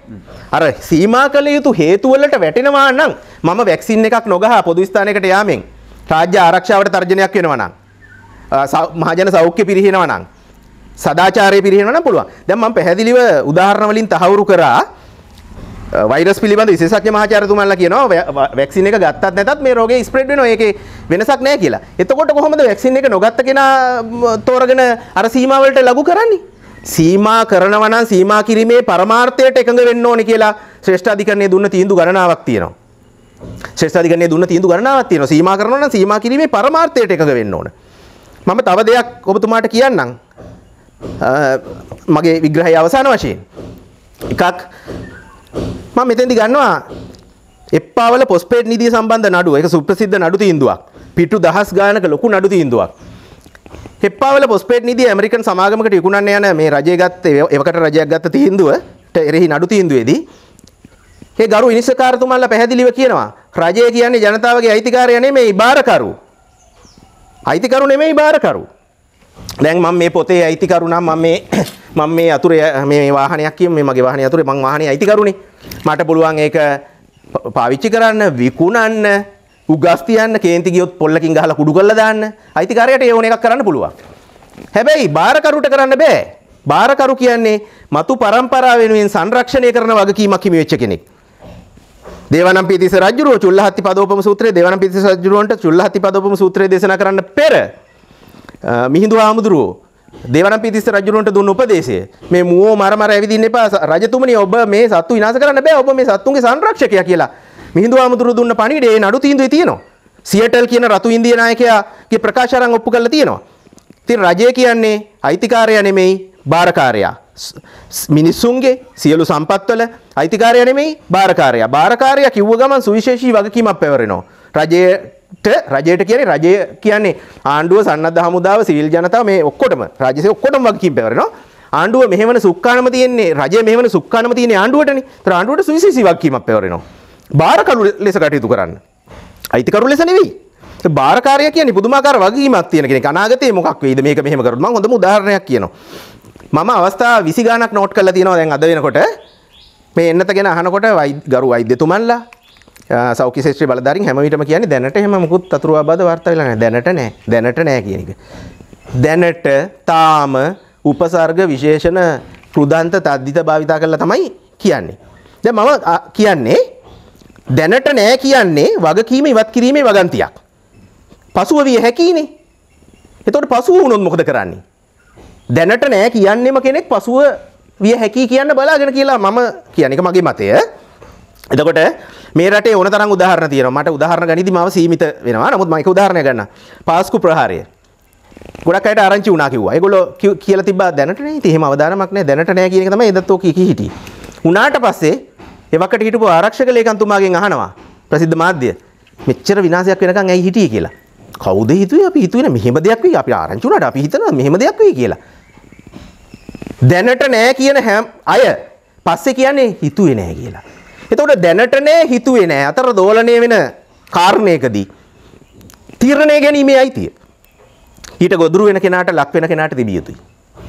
අර සීමා කළ යුතු හේතු වලට වැටෙනවා නම් මම වැක්සින් එකක් නොගහ පොදු ස්ථානයකට යාමෙන් රාජ්‍ය ආරක්ෂාවට තර්ජනයක් වෙනවා නම් මහජන සෞඛ්‍ය පිරිහිනවා නම් සදාචාරය පිරිහිනවා නම් පුළුවන්. දැන් මම පැහැදිලිව උදාහරණ වලින් තහවුරු කරා වෛරස් පිළිබඳ විශේෂඥ මහාචාර්යතුමාලා කියනවා වැක්සින් එක ගත්තත් නැතත් මේ රෝගේ ස්ප්‍රෙඩ් වෙනවා. ඒකේ වෙනසක් නැහැ කියලා. එතකොට කොහොමද වැක්සින් එක නොගත්ත කෙනා තෝරගෙන අර සීමා වලට ලඝු කරන්නේ? සීමා කරනවා නම් සීමා කිරීමේ පරමාර්ථයට එකඟ වෙන්න ඕනේ කියලා ශ්‍රේෂ්ඨ අධිකරණයේ දුන්න තීන්දුව ගණනාවක් තියෙනවා. ශ්‍රේෂ්ඨ අධිකරණයේ දුන්න තීන්දුව ගණනාවක් තියෙනවා. සීමා කරනවා නම් සීමා කිරීමේ පරමාර්ථයට එකඟ වෙන්න ඕනේ. මම තව දෙයක් ඔබතුමාට කියන්නම්. මගේ විග්‍රහය අවසාන වශයෙන් එකක් මම මෙතෙන්දි ගන්නවා එප්පාවල පොස්පේඩ් නිධිය සම්බන්ධ නඩුව. ඒක සුප්‍රසිද්ධ නඩු තීන්දුවක්. පිටු දහස් ගානක ලොකු නඩු තීන්දුවක්. එප්පාවල පොස්පේඩ් නිධිය ඇමරිකන් සමාගමකට විකුණන්න යන මේ රජය ගත්ත එවකට රජයක් ගත්ත තීන්දුවට එරෙහි නඩු තීන්දුවේදී ඒ ගරු විනිශ්චයකාරතුමාලා පැහැදිලිව කියනවා රජය කියන්නේ ජනතාවගේ අයිතිකාරය නෙමෙයි බාරකරු. අයිතිකරු නෙමෙයි බාරකරු. දැන් මම මේ පොතේ අයිතිකරු නම් මම මේ අතුරේ මේ වාහනයක් කියමු මේ මගේ වාහනේ අතුරේ මං වාහනේ අයිතිකරුනේ. මට පුළුවන් ඒක පාවිච්චි කරන්න, විකුණන්න, උගස් තියන්න, කේන්ති ගියොත් පොල්ලකින් ගහලා කුඩු කරලා දාන්න. අයිතිකාරයට ඒ ඕන එකක් කරන්න පුළුවන්. හැබැයි බාරකරුට කරන්න බෑ. බාරකරු කියන්නේ මතු පරම්පරාව වෙනුවෙන් සංරක්ෂණය කරන වගකීමක් හිමි වෙච්ච කෙනෙක්. දේවානම්පියතිස්ස රජුරෝ චුල්ලහත්තිපදෝපම සූත්‍රයේ දේවානම්පියතිස්ස රජුරවන්ට චුල්ලහත්තිපදෝපම සූත්‍රය දේශනා කරන්න පෙර මිහිඳු හාමුදුරුවෝ දේවානම්පියතිස්ස රජුරවන්ට දුන්න උපදේශය මේ මුවෝ මර ඇවිදින්න එපා රජතුමනි ඔබ මේ සත්තු විනාශ කරන්න බෑ ඔබ මේ සත්තුන්ගේ සංරක්ෂකයා කියලා මිහිඳු හාමුදුරුවෝ දුන්න පණිවිඩය ඒ නඩු තීන්දුවේ තියෙනවා. සියටල් කියන රතු ඉන්දිය නායකයාගේ ප්‍රකාශ අරන් ඔප්පු කරලා තියෙනවා. ඉතින් රජය කියන්නේ අයිතිකාරයා නෙමෙයි බාරකාරයා. මිනිස්සුන්ගේ සියලු සම්පත්වල අයිතිකාරයා නෙමෙයි බාරකාරයා. බාරකාරයා කිව්ව ගමන් සුවිශේෂී වගකීමක් පැවරෙනවා. රජයට කියන්නේ ආණ්ඩුව සන්නද්ධ හමුදාව සිවිල් ජනතාව මේ ඔක්කොටම රාජ්‍යසේ ඔක්කොටම වගකීම් පැවරෙනවා. ආණ්ඩුව මෙහෙවන සුක්කානම තියෙන්නේ රජය මෙහෙවන සුක්කානම තියෙන්නේ ආණ්ඩුවටනේ. ඒතර ආණ්ඩුවට සුවිශේෂී වගකීමක් පැවරෙනවා. බාරකරු ලෙස කටයුතු කරන්න. අයිතිකරු ලෙස නෙවෙයි. බාරකාරයා කියන්නේ පුදුමාකාර වගකීමක් තියෙන කෙනෙක්. අනාගතේ මොකක් වෙයිද මේක මෙහෙම කරොත් මම හොඳම උදාහරණයක් කියනවා. මම අවස්ථා 20 ගාණක් නෝට් කරලා තියෙනවා දැන් අද වෙනකොට මේ එන්නත ගැන අහනකොට ගරු වෛද්‍යතුමන්ලා සෞඛ්‍ය ශාස්ත්‍රීය බලධාරීන් හැම විටම කියන්නේ දැනට එහෙම මුකුත් අතුරු ආබාධ වාර්තා වෙලා නැහැ. දැනට නෑ කියන එක. දැනට තාම උපසර්ග විශේෂණ කෘදාන්ත තද්දිත භාවිතා කරලා තමයි කියන්නේ. දැන් මම කියන්නේ දැනට නෑ කියන්නේ වගකීම ඉවත් කිරීමේ වගන්තියක්. පසුව විය හැකිනේ. එතකොට පසුව වුණොත් මොකද කරන්නේ? දැනට නෑ කියන්නේම කෙනෙක් පසුව විය හැකි කියන්න බලාගෙන කියලා මම කියන එක මගේ මතය. එතකොට මේ රටේ ඕන තරම් උදාහරණ තියෙනවා. මට උදාහරණ ගනිද්දි මාව සීමිත වෙනවා. නමුත් මම එක උදාහරණයක් ගන්නම්. පාස්කු ප්‍රහාරය. ගොඩක් අයට ආරංචි වුණා කිව්වා. ඒගොල්ලෝ කියලා තිබ්බා දැනට නේ. ඉතින් එහෙම අවදානමක් නැහැ. දැනට නැහැ කියන එක තමයි එදත් ඔය කී හිටියේ. උනාට පස්සේ ඒ වකට හිටපු ආරක්ෂක ලේකම්තුමාගෙන් අහනවා ප්‍රසිද්ධ මාධ්‍ය මෙච්චර විනාශයක් වෙනකන් ඇයි හිටියේ කියලා. කවුද හිතුවේ? අපි හිතුවේ නේ මෙහෙම දෙයක් වෙයි. අපි ආරංචි වුණාට අපි හිතනවා මෙහෙම දෙයක් වෙයි කියලා. දැනට නැහැ කියන අය පස්සේ කියන්නේ හිතුවේ නැහැ කියලා. එතකොට දැනට නැහැ හිතුවේ නැහැ අතර දෝලණය වෙන කාරණයකදී තීරණය ගැනීමේ අයිතිය ඊට ගොදුරු වෙන කෙනාට ලක් වෙන කෙනාට තිබිය යුතුයි.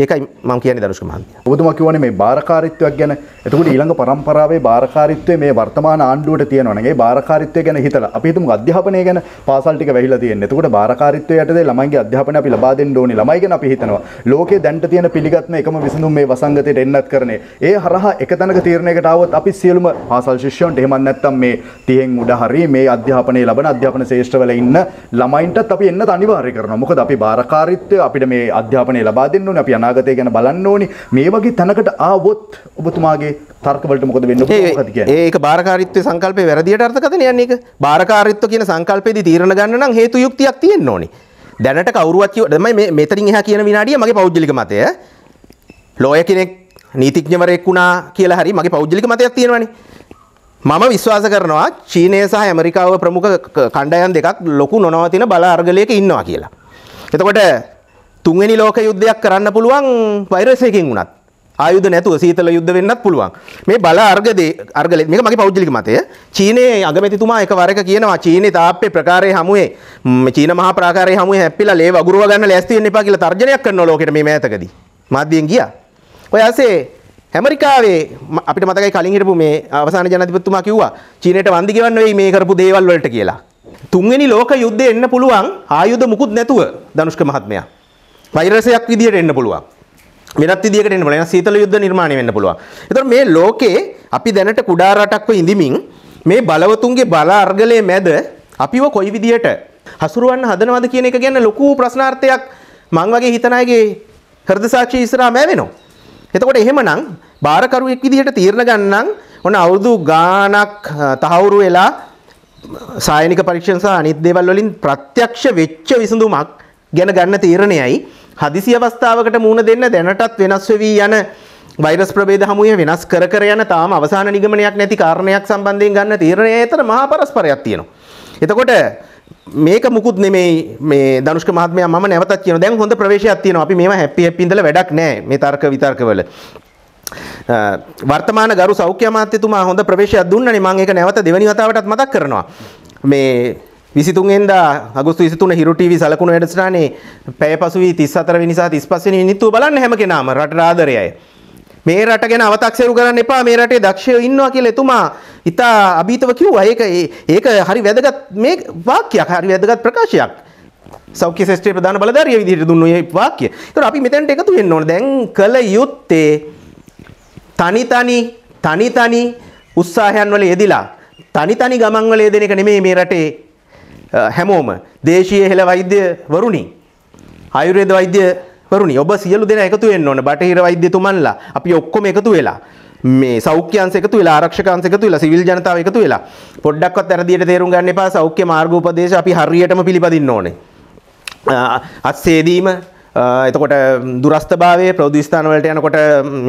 ඒකයි මම කියන්නේ දනුෂ්ක මහත්මයා. ඔබතුමා කියවනේ මේ බාරකාරීත්වයක් ගැන. එතකොට ඊළඟ පරම්පරාවේ බාරකාරීත්වය මේ වර්තමාන ආණ්ඩුවට තියෙනවා නේද? ඒ බාරකාරීත්වය ගැන හිතලා අපි හිතමු අධ්‍යාපනය ගැන පාසල් ටික වැහිලා තියෙන්නේ. එතකොට බාරකාරීත්වය යටතේ ළමයින්ගේ අධ්‍යාපනය අපි ලබා දෙන්න ඕනේ. ළමයි ගැන අපි හිතනවා. ලෝකයේ දැන්ට තියෙන පිළිගත්ම එකම විසඳුම මේ වසංගතයට එන්නත් කරන්නේ. ඒ හරහා එක තැනක තීරණයකට ආවොත් අපි සියලුම පාසල් ශිෂ්‍යයන්ට එහෙම නැත්නම් මේ 30න් උඩ හරි මේ අධ්‍යාපනය ලබන අධ්‍යාපන ශේෂ්ත්‍රවල ඉන්න ළමයින්ටත් අපි එන්නත් අනිවාර්ය කරනවා. මොකද අපි බාරකාරීත්වය අපිට මේ අධ්‍යාපනය ලබා දෙන්න ඕනේ. අපි අනාගතය ගැන බලන්න ඕනේ. මේ වගේ තැනකට ආවොත් ඔබතුමාගේ තර්ක වලට මොකද වෙන්නේ? මොකද කියන්නේ? ඒක බාරකාරීත්වයේ සංකල්පේ වැරදියට අර්ථකථන යන්නේ ඒක. බාරකාරීත්ව කියන සංකල්පෙදී තීරණ ගන්න නම් හේතු යුක්තියක් තියෙන්න ඕනේ. දැනට කවුරුවත් කිව්ව තමයි මෙතනින් එහා කියන විනාඩිය මගේ පෞද්ගලික මතය. ලෝය කෙනෙක් නීතිඥවරයෙක් වුණා කියලා හරි මගේ පෞද්ගලික මතයක් තියෙනවානේ. මම විශ්වාස කරනවා චීනය සහ ඇමරිකාව ප්‍රමුඛ කණ්ඩායම් දෙකක් ලොකු නොනවතින බල අර්ගලයක ඉන්නවා කියලා. එතකොට තුන්වෙනි ලෝක යුද්ධයක් කරන්න පුළුවන් වෛරස් එකකින් වුණත්. ආයුධ නැතුව සීතල යුද්ධ වෙන්නත් පුළුවන්. මේ බල අර්ගලේ මේක මගේ පෞද්ගලික මතය. චීනයේ අගමැතිතුමා එකවරක කියනවා චීනයේ තාප්පේ ප්‍රකාරයේ හමුවේ චීන මහා ප්‍රාකාරයේ හමුවේ හැප්පිලා ලේ වගුරුව ගන්න ලෑස්ති වෙන්න එපා කියලා තර්ජනයක් කරනවා ලෝකෙට මේ මෑතකදී. මාධ්‍යයෙන් ගියා. ඔය ඇසේ ඇමරිකාවේ අපිට මතකයි කලින් හිටපු මේ අවසාන ජනාධිපතිතුමා කිව්වා චීනයට වන්දි ගෙවන්න වෙයි මේ කරපු දේවල් වලට කියලා. තුන්වෙනි ලෝක යුද්ධය එන්න පුළුවන් ආයුධ මුකුත් නැතුව දනුෂ්ක මහත්මයා. වෛරසයක් විදියට එන්න පුළුවන්. වෙනත් විදියකට එන්න පුළුවන්. සීතල යුද්ධ නිර්මාණය වෙන්න පුළුවන්. ඒතකොට මේ ලෝකේ අපි දැනට කුඩා රටක්ව ඉඳිමින් මේ බලවතුන්ගේ බල අර්ගලයේ මැද අපිව කොයි විදියට හසුරවන්න හදනවද කියන එක ගැන ලොකු ප්‍රශ්නාර්ථයක් මං වගේ හිතන අයගේ හෘද සාක්ෂිය ඉස්සරහා මෑවෙනවා. එතකොට එහෙමනම් බාරකරුවෙක් විදියට තීරණ ගන්න ඕන අවුරුදු ගාණක් තහවුරු වෙලා සායනික පරීක්ෂණ සහ අනිත් දේවල් වලින් ප්‍රත්‍යක්ෂ වෙච්ච විසඳුමක් ගැන ගන්න තීරණයයි හදිසි අවස්ථාවකට මුහුණ දෙන්න දැනටත් වෙනස් වෙවි යන වෛරස් ප්‍රභේද හමුවේ වෙනස් කර කර යන තාම අවසාන නිගමනයක් නැති කාරණයක් සම්බන්ධයෙන් ගන්න තීරණය අතර මහා පරස්පරයක් තියෙනවා. එතකොට මේක මුකුත් නෙමෙයි මේ දනුෂ්ක මහත්මයා මම නැවතත් කියනවා දැන් හොඳ ප්‍රවේශයක් තියෙනවා. අපි මේවා හැපි ඉඳලා වැඩක් නැහැ මේ තර්ක විතර්කවල. වර්තමාන ගරු සෞඛ්‍ය අමාත්‍යතුමා හොඳ ප්‍රවේශයක් දුන්නනේ මම ඒක නැවත දෙවෙනි වතාවටත් මතක් කරනවා. මේ 23 වෙනිදා අගෝස්තු 23 හිරු ටීවී සලකුණු වැඩසටහනේ පැය පසුවී 34 වෙනි සහ 35 වෙනි මිනිත්තුව බලන්න හැම කෙනාම රටට ආදරයයි. මේ රට ගැන අව탁සේරු කරන්න එපා මේ රටේ දක්ෂයෝ ඉන්නවා කියලා එතුමා ඉතා අභීතව කිව්වා. ඒක හරි වැදගත් මේ වාක්‍යයක් හරි වැදගත් ප්‍රකාශයක්. සෞඛ්‍ය ශාස්ත්‍රීය ප්‍රධාන බලධාරිය විදිහට දුන්නු මේ වාක්‍යය. ඒතර අපි මෙතනට එකතු වෙන්න ඕනේ. දැන් කල යුත්තේ තනි උත්සාහයන් වල යෙදිලා තනි ගමන් වල යෙදෙන එක නෙමෙයි මේ රටේ හැමෝම දේශීය හෙළ වෛද්‍යවරුනි ආයුර්වේද වෛද්‍යවරුනි ඔබ සියලු දෙනා එකතු වෙන්න ඕන. බටහිර වෛද්‍යතුමන්ලා අපි ඔක්කොම එකතු වෙලා මේ සෞඛ්‍ය අංශ එකතු වෙලා ආරක්ෂක අංශ එකතු වෙලා සිවිල් ජනතාව එකතු වෙලා පොඩ්ඩක්වත් වැරදියට තේරුම් ගන්න එපා. සෞඛ්‍ය මාර්ගෝපදේශ අපි හරියටම පිළිපදින්න ඕනේ. අත්සේදීම එතකොට දුරස්ථභාවයේ ප්‍රෞද්‍ය ස්ථාන වලට යනකොට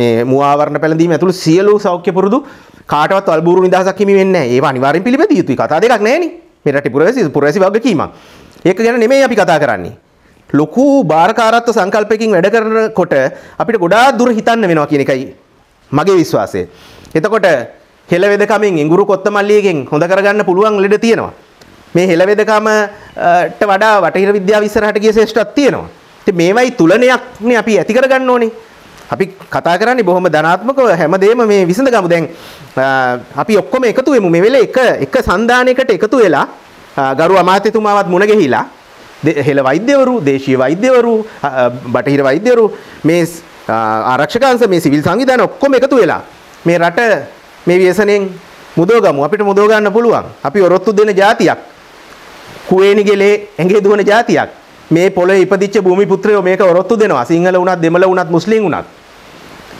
මේ මුවාවරණ පැළඳීම ඇතුළු සියලු සෞඛ්‍ය පුරුදු කාටවත් වල්බూరు නිදහසක් හිමි වෙන්නේ නැහැ. ඒවා අනිවාර්යෙන් පිළිපදිය යුතුයි. කතා දෙකක් නැහැනේ. මේ රටේ පුරවැසි වගකීමක්. ඒක ගැන නෙමෙයි අපි කතා කරන්නේ. ලොකු බාරකාරත්ව සංකල්පයකින් වැඩ කරනකොට අපිට ගොඩාක් දුර හිතන්න වෙනවා කියන එකයි මගේ විශ්වාසය. එතකොට හෙළවෙදකමින් ඉඟුරු කොත්තමල්ලියකින් හොඳ කරගන්න පුළුවන් ලෙඩ තියෙනවා. මේ හෙළවෙදකමට වඩා වටහිර විද්‍යාව ඉස්සරහට ගිය ශ්‍රේෂ්ඨක් තියෙනවා. ඉතින් මේවයි තුලනයක්නේ අපි ඇති කරගන්න ඕනේ. අපි කතා කරන්නේ බොහොම ධනාත්මකව හැමදේම මේ විසඳගමු. දැන් අපි ඔක්කොම එකතු වෙමු. මේ වෙලේ එක සන්දානයකට එකතු වෙලා ගරු අමාත්‍යතුමාවත් මුණ ගැහිලා හෙළ වෛද්‍යවරු, දේශීය වෛද්‍යවරු, බටහිර වෛද්‍යවරු, මේ ආරක්ෂක අංශ, මේ සිවිල් සංවිධාන ඔක්කොම එකතු වෙලා මේ රට මේ ව්‍යසනයෙන් මුදවගමු. අපිට මුදව ගන්න පුළුවන්. අපි ඔරොත්තු දෙන જાතියක්. කුවේණි ගෙලේ ඇඟේ දුවන જાතියක්. මේ පොළොවේ ඉපදිච්ච භූමි පුත්‍රයෝ මේක ඔරොත්තු දෙනවා. සිංහල වුණත්, දෙමළ වුණත්, මුස්ලිම් වුණත්.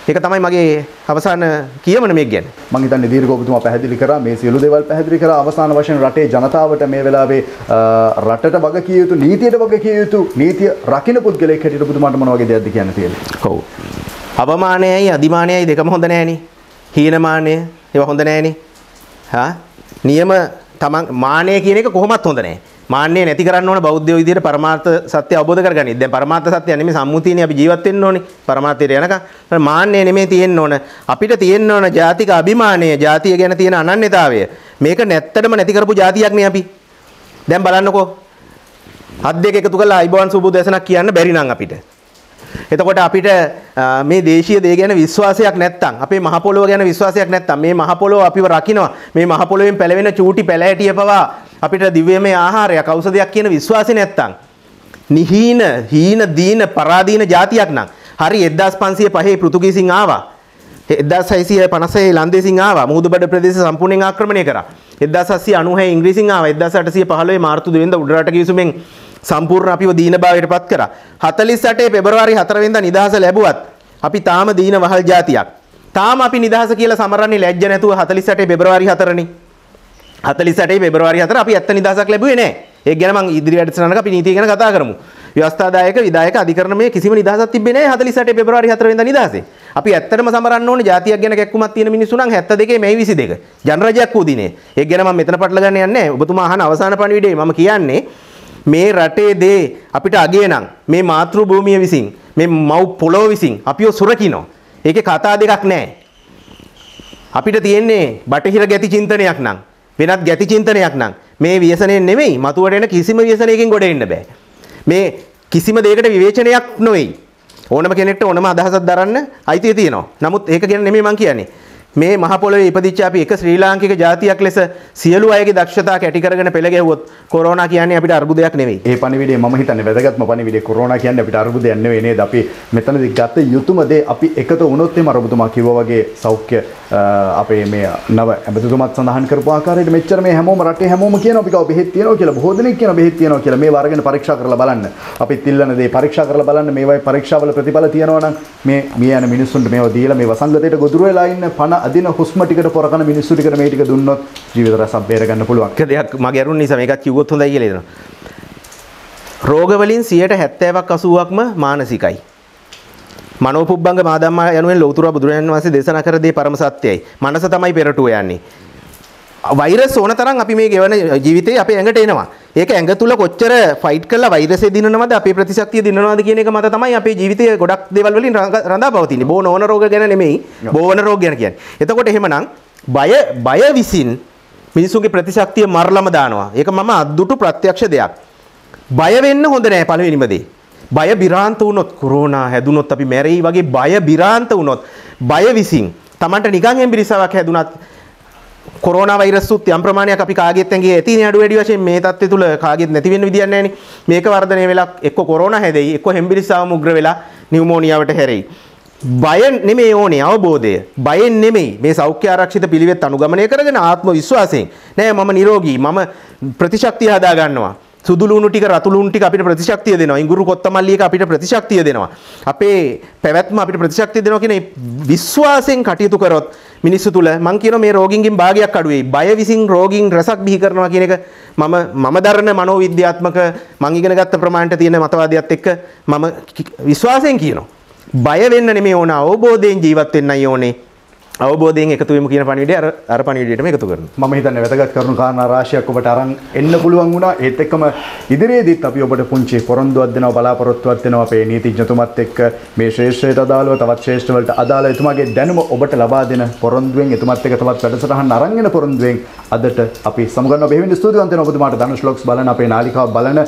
ඒක තමයි මගේ අවසාන කියමන මේක ගැන. මම හිතන්නේ දීර්ඝ ඔබතුමා පැහැදිලි කරා මේ සියලු දේවල් පැහැදිලි කරා අවසාන වශයෙන් රටේ ජනතාවට මේ වෙලාවේ රටට වග කිය යුතු නීතියට වග කිය යුතු නීතිය රකින්න පුද්ගලයෙක් හැටියට ඔබතුමාට මොන වගේ දෙයක්ද කියන්න තියෙන්නේ? ඔව්. අවමානයයි අධිමානයයි දෙකම හොඳ නෑනේ. හීනමානය ඒවා හොඳ නෑනේ. නියම තමන් මානය කියන එක කොහොමත් හොඳ නෑ. මාන්නේ නැති කරන්න ඕන බෞද්ධයෝ විදියට පරමාර්ථ සත්‍ය අවබෝධ කරගනිත්. දැන් පරමාර්ථ සත්‍ය නෙමෙයි සම්මුතියනේ අපි ජීවත් වෙන්න ඕනේ. පරමාර්ථයට යනකම් මාන්නේ නෙමෙයි තියෙන්න ඕන. අපිට තියෙන්න ඕන ජාතික අභිමානය, ජාතිය ගැන තියෙන අනන්‍යතාවය. මේක නැත්තටම නැති කරපු ජාතියක් නේ අපි. දැන් බලන්නකෝ. හත් දෙක එකතු කරලා අයිබෝන් සුබු දේශනක් කියන්න බැරි නම් අපිට. එතකොට අපිට මේ දේශීය දේ ගැන විශ්වාසයක් නැත්තම්, අපේ මහ පොළොව ගැන විශ්වාසයක් නැත්තම්, මේ මහ පොළොව අපිව රකින්නවා, මේ මහ පොළොවෙන් පැලවෙන චූටි පැලෑටිය පවා අපිට දිව්‍යමය ආහාරයක් ඖෂධයක් කියන විශ්වාසය නැත්තම්, නිහීන හීන දීන පරාදීන જાතියක් නම් හරි 1505 පෘතුගීසින් ආවා, 1656 ලන්දේසින් ආවා, මුහුදුබඩ ප්‍රදේශ සම්පූර්ණයෙන් ආක්‍රමණය කරා, 1796 ඉංග්‍රීසින් ආවා, 1815 මාර්තු 2 වෙනිදා උඩරට කිවිසුමෙන් සම්පූර්ණ අපිව දීන භාවයට පත් කරා. 48 පෙබරවාරි 4 වෙනිදා නිදහස ලැබුවත් අපි තාම දීන වහල් જાතියක්. තාම අපි නිදහස කියලා සමරන්නේ ලැජ්ජ නැතුව 48 පෙබරවාරි 4නේ. 48 පෙබරවාරි 4 අපි ඇත්ත නිදහසක් ලැබුවේ නැහැ. ඒක ගැන මම ඉදිරි වැඩසටහනක අපි නීතිය ගැන කතා කරමු. ව්‍යවස්ථාදායක විධායක අධිකරණයේ කිසිම නිදහසක් තිබ්බේ නැහැ 48 පෙබරවාරි 4 වෙනිදා නිදහසේ. අපි ඇත්තටම සමරන්න ඕනේ જાතියක් ගැන කැක්කුමක් තියෙන මිනිස්සු නම් 72 මේ 22 ජනරජයක් වූ දිනේ. ඒක ගැන මම මෙතන පටල ගන්න යන්නේ නැහැ. ඔබතුමා අහන අවසාන පණිවිඩේ මම කියන්නේ මේ රටේ දේ අපිට අගේ නම් මේ මාතෘ භූමිය විසින් මේ මව් පොළොව විසින් අපිව සුරකිනවා. ඒකේ කතා දෙකක් නැහැ. අපිට තියෙන්නේ බටහිර ගැති චින්තනයක් නම් වෙනත් ගැති චින්තනයක් නම් මේ ව්‍යසනයෙන් නෙමෙයි මතුවට එන කිසිම ව්‍යසනයකින් ගොඩ එන්න බෑ. මේ කිසිම දෙයකට විවේචනයක් නොවේ. ඕනම කෙනෙක්ට ඕනම අදහසක් දරන්න අයිතිය තියෙනවා. නමුත් ඒක ගැන නෙමෙයි මං කියන්නේ. මේ මහ පොළොවේ ඉපදිච්ච අපි එක ශ්‍රී ලාංකික ජාතියක් ලෙස සියලු අයගේ දක්ෂතා කැටි කරගෙන පෙළ ගැහුවොත් කොරෝනා කියන්නේ අපිට අර්බුදයක් නෙවෙයි. ඒ පණිවිඩය මම හිතන්නේ වැදගත්ම පණිවිඩය කොරෝනා කියන්නේ අපිට අර්බුදයක් නෙවෙයි නේද? අපි මෙතනදී ගත යුතුම දේ අපි එකතු වුණොත් එම අරබුතුමා කිව්වා වගේ සෞඛ්‍ය අපේ මේ නව ඇමතිතුමත් සඳහන් කරපු ආකාරයට මෙච්චර මේ හැමෝම රටේ හැමෝම කියනවා අපි කව බෙහෙත් තියනවා කියලා. බොහෝ දෙනෙක් කියනවා බෙහෙත් තියනවා කියලා. මේවා අරගෙන පරීක්ෂා කරලා බලන්න. අපිත් ඉල්ලන දේ පරීක්ෂා කරලා බලන්න. මේවායි පරීක්ෂාවල ප්‍රතිඵල තියනවා නම් මේ යන මිනිස්සුන්ට මේවා දීලා මේ වසංගතයට ගොදුරු වෙලා ඉන්න පණ අදින හුස්ම ටිකට පොරකන මිනිස්සු ටිකට මේ ටික දුන්නොත් ජීවිත රසක් බේර ගන්න පුළුවන්. එක දෙයක් මගේ අරුණ නිසා මේකත් කිව්වොත් හොඳයි කියලා හිතනවා. රෝග වලින් 70%ක් 80%ක්ම මානසිකයි. මනෝපුබ්බංග මාදම්මා යනුවෙන් ලෞතර බුදුරජාණන් වහන්සේ දේශනා කර දේ පරම සත්‍යයි. මනස තමයි පෙරටුව යන්නේ. වෛරස් ඕන තරම් අපි මේ ගෙවන ජීවිතේ අපේ ඇඟට එනවා. ඒක ඇඟ තුල කොච්චර ෆයිට් කරලා වෛරසය දිනනවද අපේ ප්‍රතිශක්තිය දිනනවද කියන එක මත තමයි අපේ ජීවිතයේ ගොඩක් දේවල් වලින් රඳා පවතින්නේ. බෝ නොවන රෝග ගැන නෙමෙයි, බෝවන රෝග ගැන කියන්නේ. එතකොට එහෙමනම් බය විසින් මිනිසුන්ගේ ප්‍රතිශක්තිය මරලම දානවා. ඒක මම අද්දුටු ප්‍රත්‍යක්ෂ දෙයක්. බය වෙන්න හොඳ නෑ පළවෙනිම දේ. බය බිරාන්ත වුණොත් කොරෝනා හැදුනොත් අපි මැරෙයි වගේ බය බිරාන්ත වුණොත් බය විසින් Tamanට නිකන් එම්බිරිසාවක් හැදුනත් කොරෝනා වෛරසුත් යම් ප්‍රමාණයක් අපි කාගෙත් ඇඟේ ඇතිනේ අඩු වැඩි වශයෙන් මේ தත්ත්වය තුල කාගෙත් නැති වෙන්න විදියක් නැහැනේ. මේක වර්ධනය වෙලා එක්ක කොරෝනා හැදෙයි, එක්ක හෙම්බිරිස්සාවම උග්‍ර වෙලා නියුමෝනියාවට හැරෙයි. බය නෙමෙයි ඕනේ අවබෝධය. බයෙන් නෙමෙයි මේ සෞඛ්‍ය ආරක්ෂිත පිළිවෙත් අනුගමනය කරගෙන ආත්ම විශ්වාසයෙන් නෑ මම නිරෝගී, මම ප්‍රතිශක්තිය හදා ගන්නවා. සුදු ලුණු ටික රතු ලුණු ටික අපිට ප්‍රතිශක්තිය දෙනවා. ඉඟුරු කොත්තමල්ලි එක අපිට ප්‍රතිශක්තිය දෙනවා. අපේ පැවැත්ම අපිට ප්‍රතිශක්තිය දෙනවා කියන විශ්වාසයෙන් කටයුතු කරොත් මිනිස්සු තුල මම කියනවා මේ රෝගින්ගෙන් භාගයක් අඩු වෙයි. බය විසින් රෝගීන් රසක් බිහි කරනවා කියන එක මම දරන මනෝවිද්‍යාත්මක මම ඉගෙන ගත්ත ප්‍රමාණයට තියෙන මතවාදයත් එක්ක මම විශ්වාසයෙන් කියනවා. බය වෙන්න නෙමෙයි ඕන, අවබෝධයෙන් ජීවත් වෙන්නයි ඕනේ. අවබෝධයෙන් එකතු වෙමු කියන පණිවිඩය අර පණිවිඩයටම එකතු කරනවා. මම හිතන්නේ වැදගත් කරුණු කාරණා රාශියක් ඔබට අරන් එන්න පුළුවන් වුණා. ඒත් එක්කම ඉදිරියේදීත් අපි ඔබට පුංචි පොරොන්දුවක් දෙනවා, බලාපොරොත්තුවක් දෙනවා අපේ නීතිඥතුමත් එක්ක මේ ශ්‍රේෂ්ඨයට අදාළව තවත් ශ්‍රේෂ්ඨ වලට අදාළ එතුමාගේ දැනුම ඔබට ලබා දෙන පොරොන්දුවෙන් එතුමත් එක්ක තවත් වැඩසටහන් අරන් එන පොරොන්දුවෙන් අදට අපි සමුගන්නවා. බෙහෙවින් ස්තුතිවන්ත වෙනවා ඔබතුමාට. ධනුෂ් ලොක්ස් බලන අපේ නාලිකාව බලන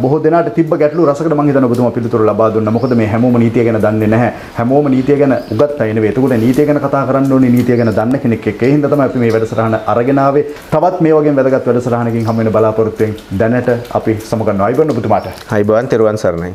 බොහෝ දෙනාට තිබ්බ ගැටලු රසකට මම හිතනවා ඔබතුමා පිළිතුරු ලබා දුන්නා. මොකද මේ හැමෝම නීතිය ගැන දන්නේ නැහැ. හැමෝම නීතිය ගැන උගත් අය නෙවෙයි. ඒකට නීතිය ගැන කතා කරන්න ඕනේ, නීතිය ගැන දන්න කෙනෙක් එක්ක. ඒ හින්දා තමයි අපි මේ වැඩසටහන අරගෙන ආවේ. තවත් මේ වගේ වැදගත් වැඩසටහනකින් හමු වෙන බලාපොරොත්තුෙන් දැනට අපි සමුගන්නවා. අයිබෝන් ඔබතුමාට. අයිබෝන් තෙරුවන් සරණයි.